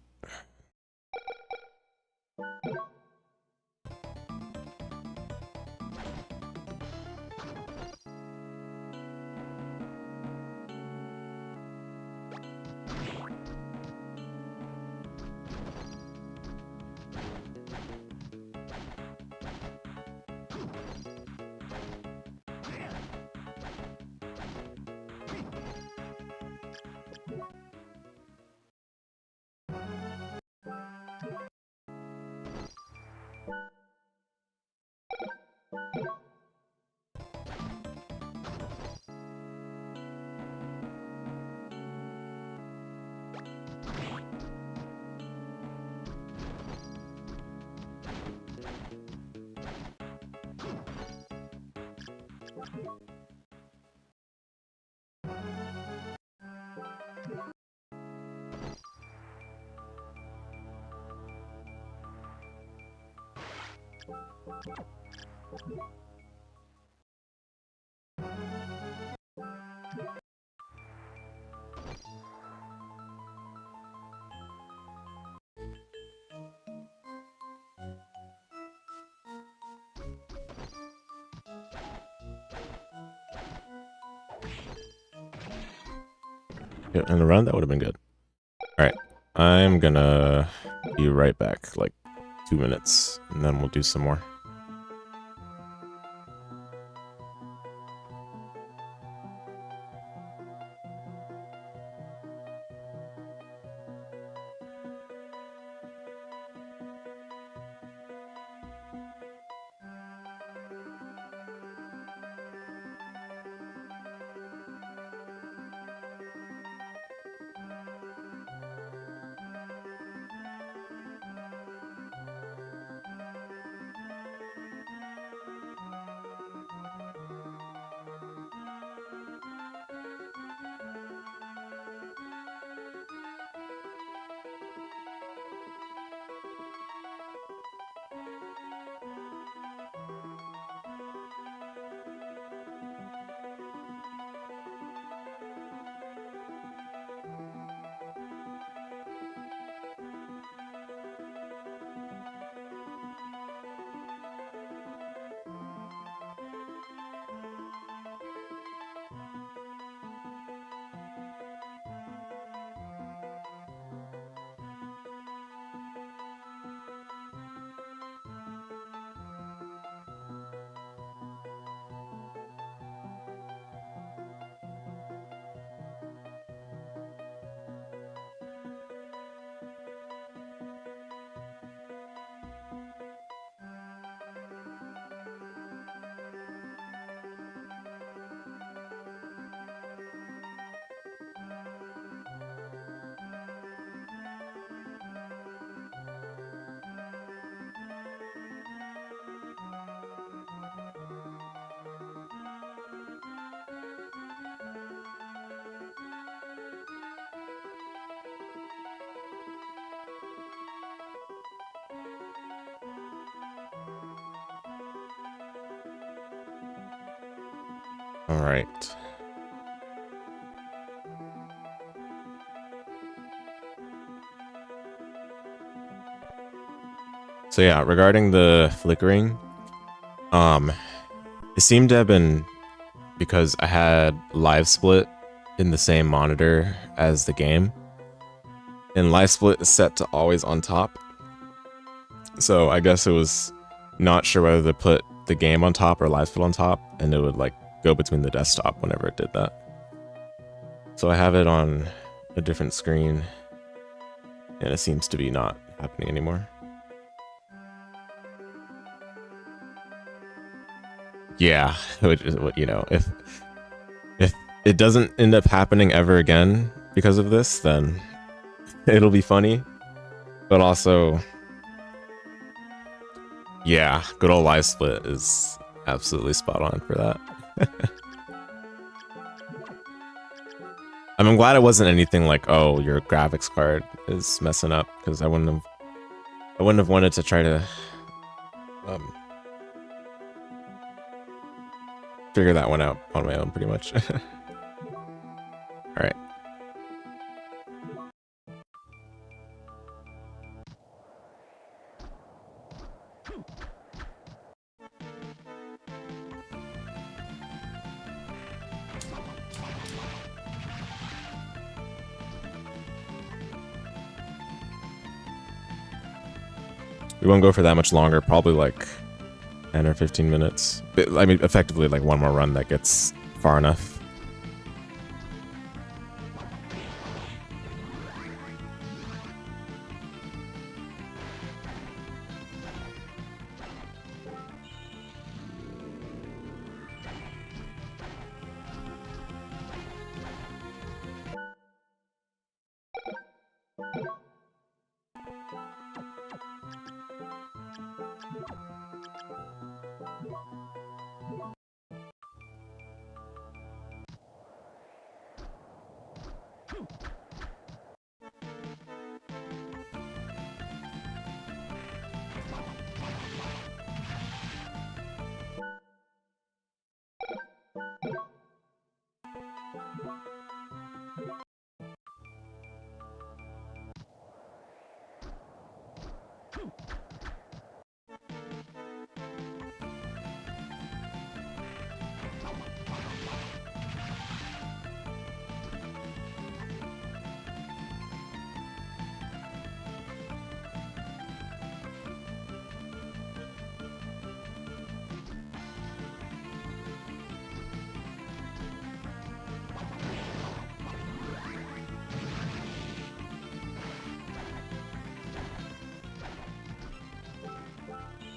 Yeah, in a run, that would have been good. Alright, I'm gonna be right back, like 2 minutes, and then we'll do some more. All right. So yeah, regarding the flickering, it seemed to have been because I had live split in the same monitor as the game, and live split is set to always on top. So I guess it was not sure whether to put the game on top or live split on top, and it would like go between the desktop whenever it did that. So I have it on a different screen, and it seems to be not happening anymore. Yeah, you know, if it doesn't end up happening ever again because of this, then it'll be funny. But also, yeah, good old live split is absolutely spot on for that. I'm glad it wasn't anything like, oh, your graphics card is messing up, because I wouldn't have wanted to try to figure that one out on my own, pretty much. All right. We won't go for that much longer, probably like 10 or 15 minutes. I mean, effectively like one more run that gets far enough.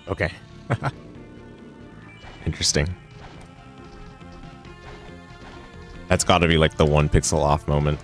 Okay. Interesting. That's got to be like the 1 pixel off moment.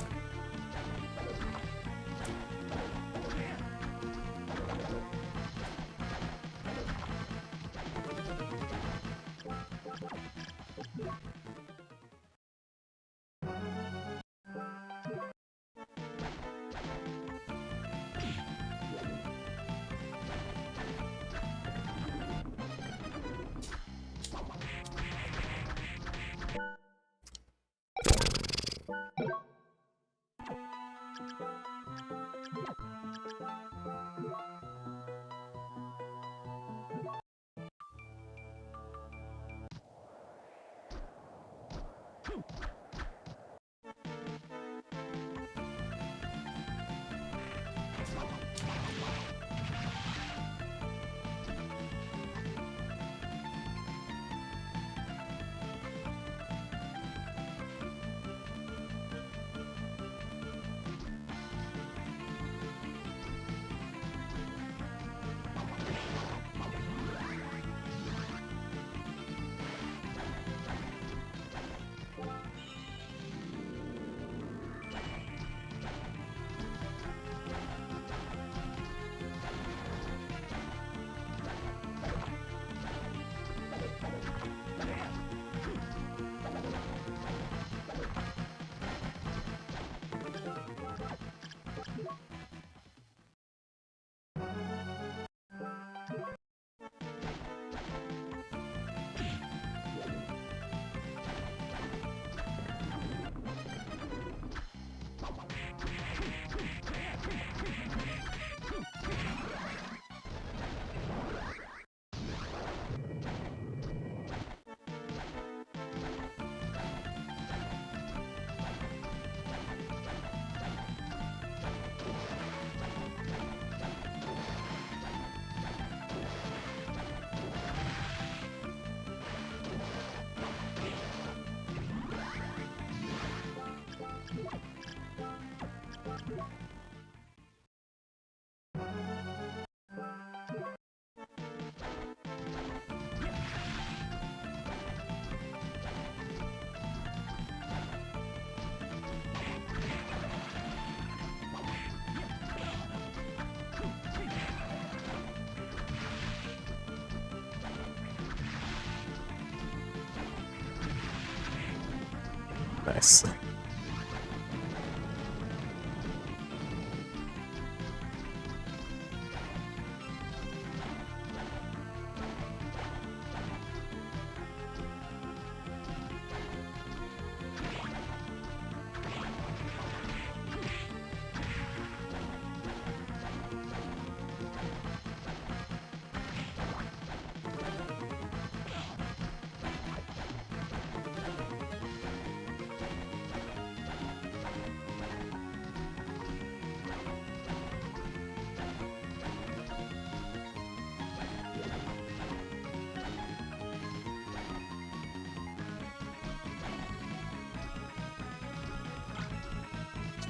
Nice.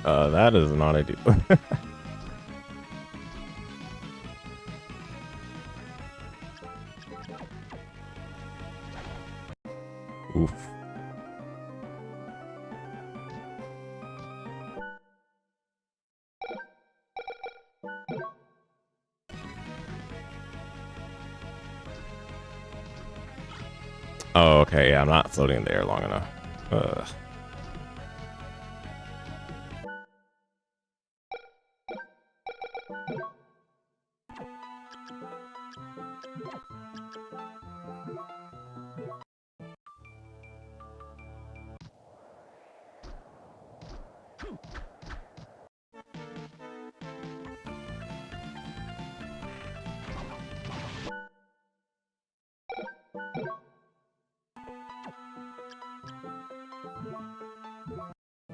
That is not ideal. Oof. Oh, okay, yeah, I'm not floating in the air long enough.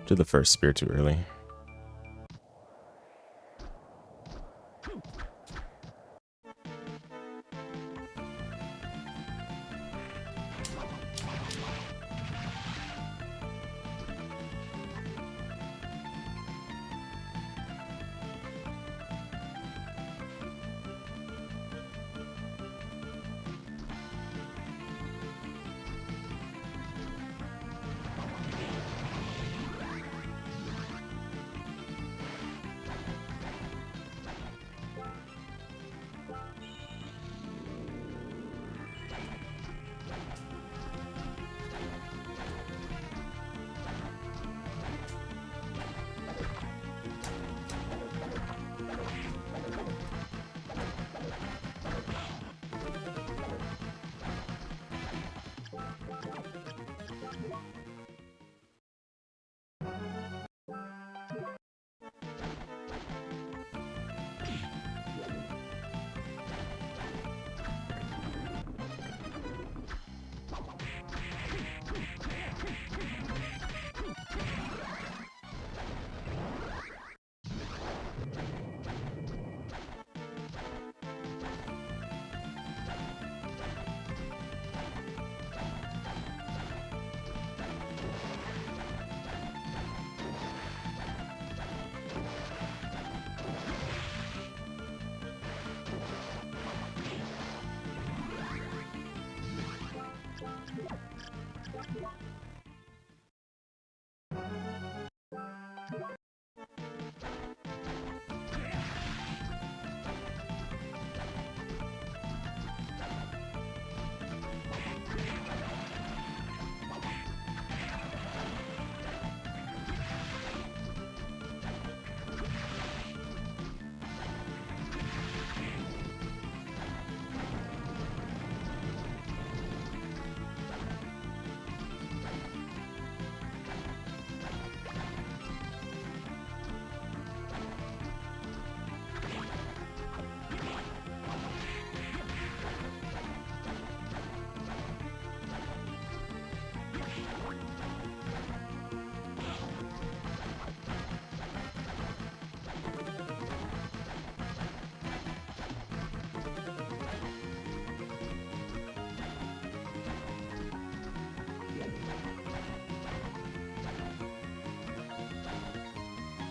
Did the first spear too early.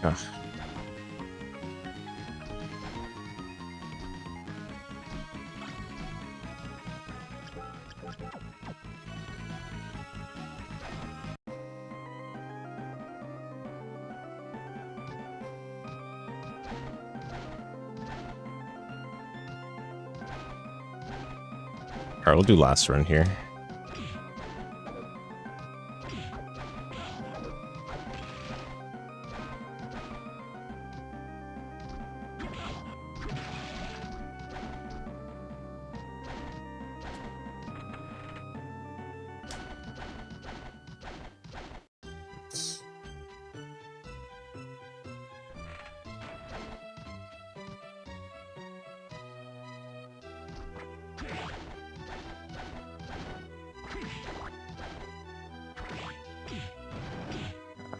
Ugh. Alright, we'll do last run here.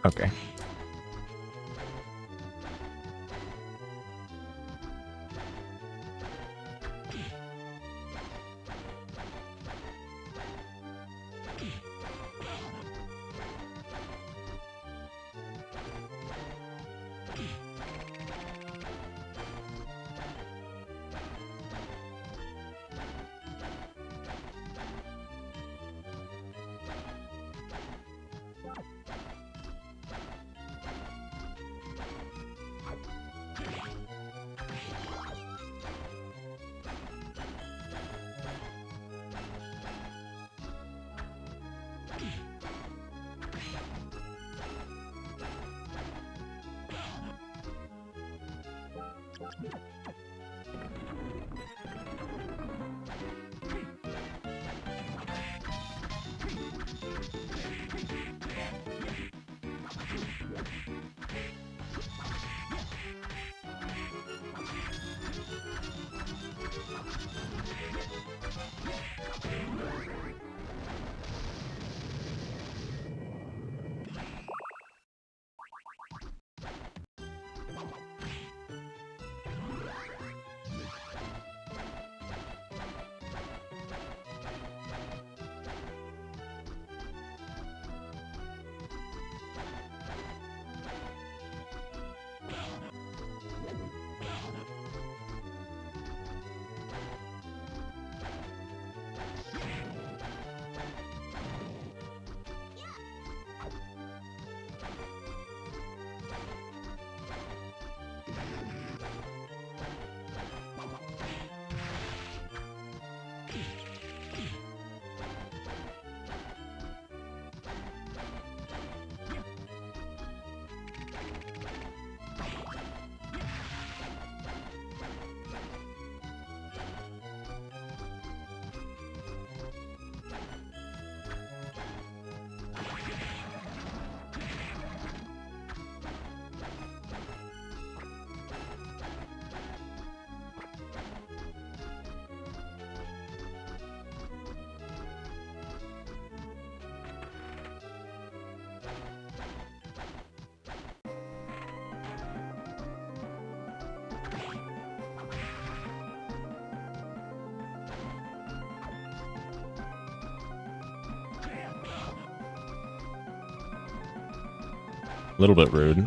Okay. A little bit rude.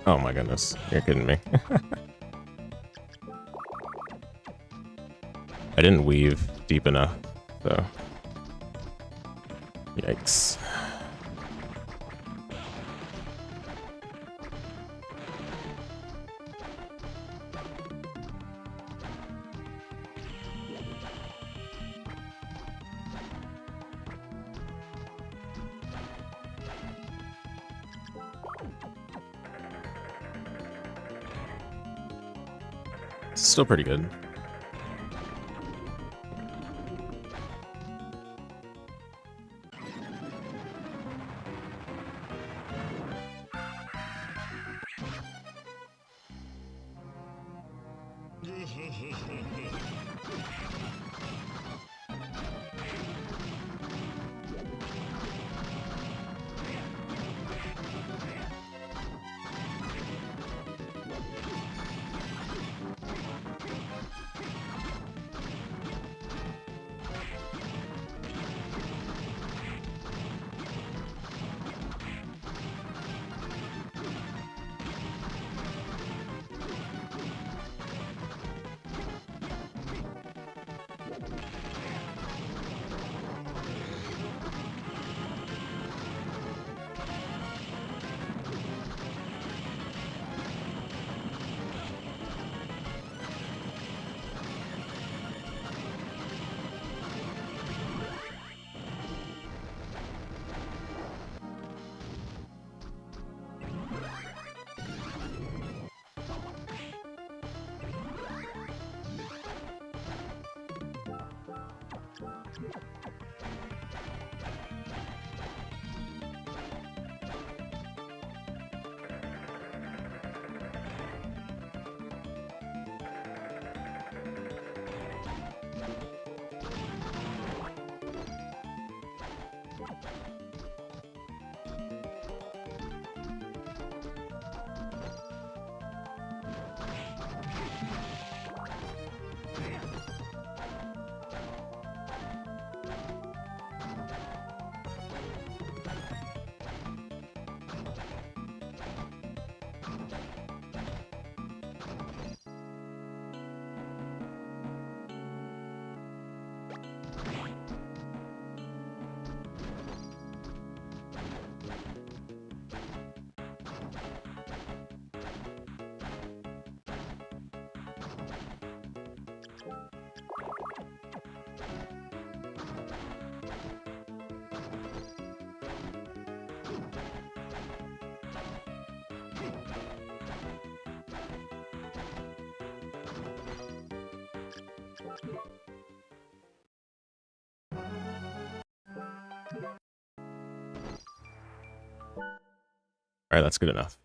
Oh my goodness, you're kidding me. I didn't weave deep enough, so yikes. Still pretty good. All right, that's good enough.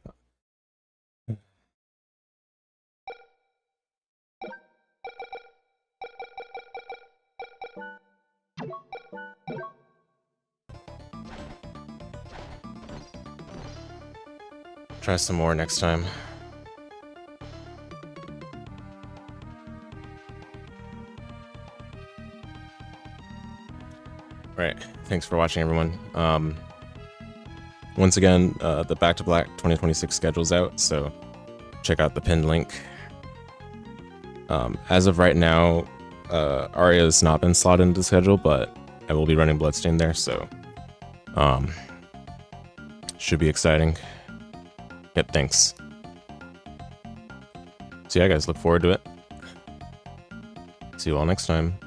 Try some more next time. All right, thanks for watching, everyone. Once again, the Back to Black 2026 schedule's out, so check out the pinned link. As of right now, Aria has not been slotted into the schedule, but I will be running Bloodstain there, so should be exciting. Yep, thanks. So yeah, guys, look forward to it. See you all next time.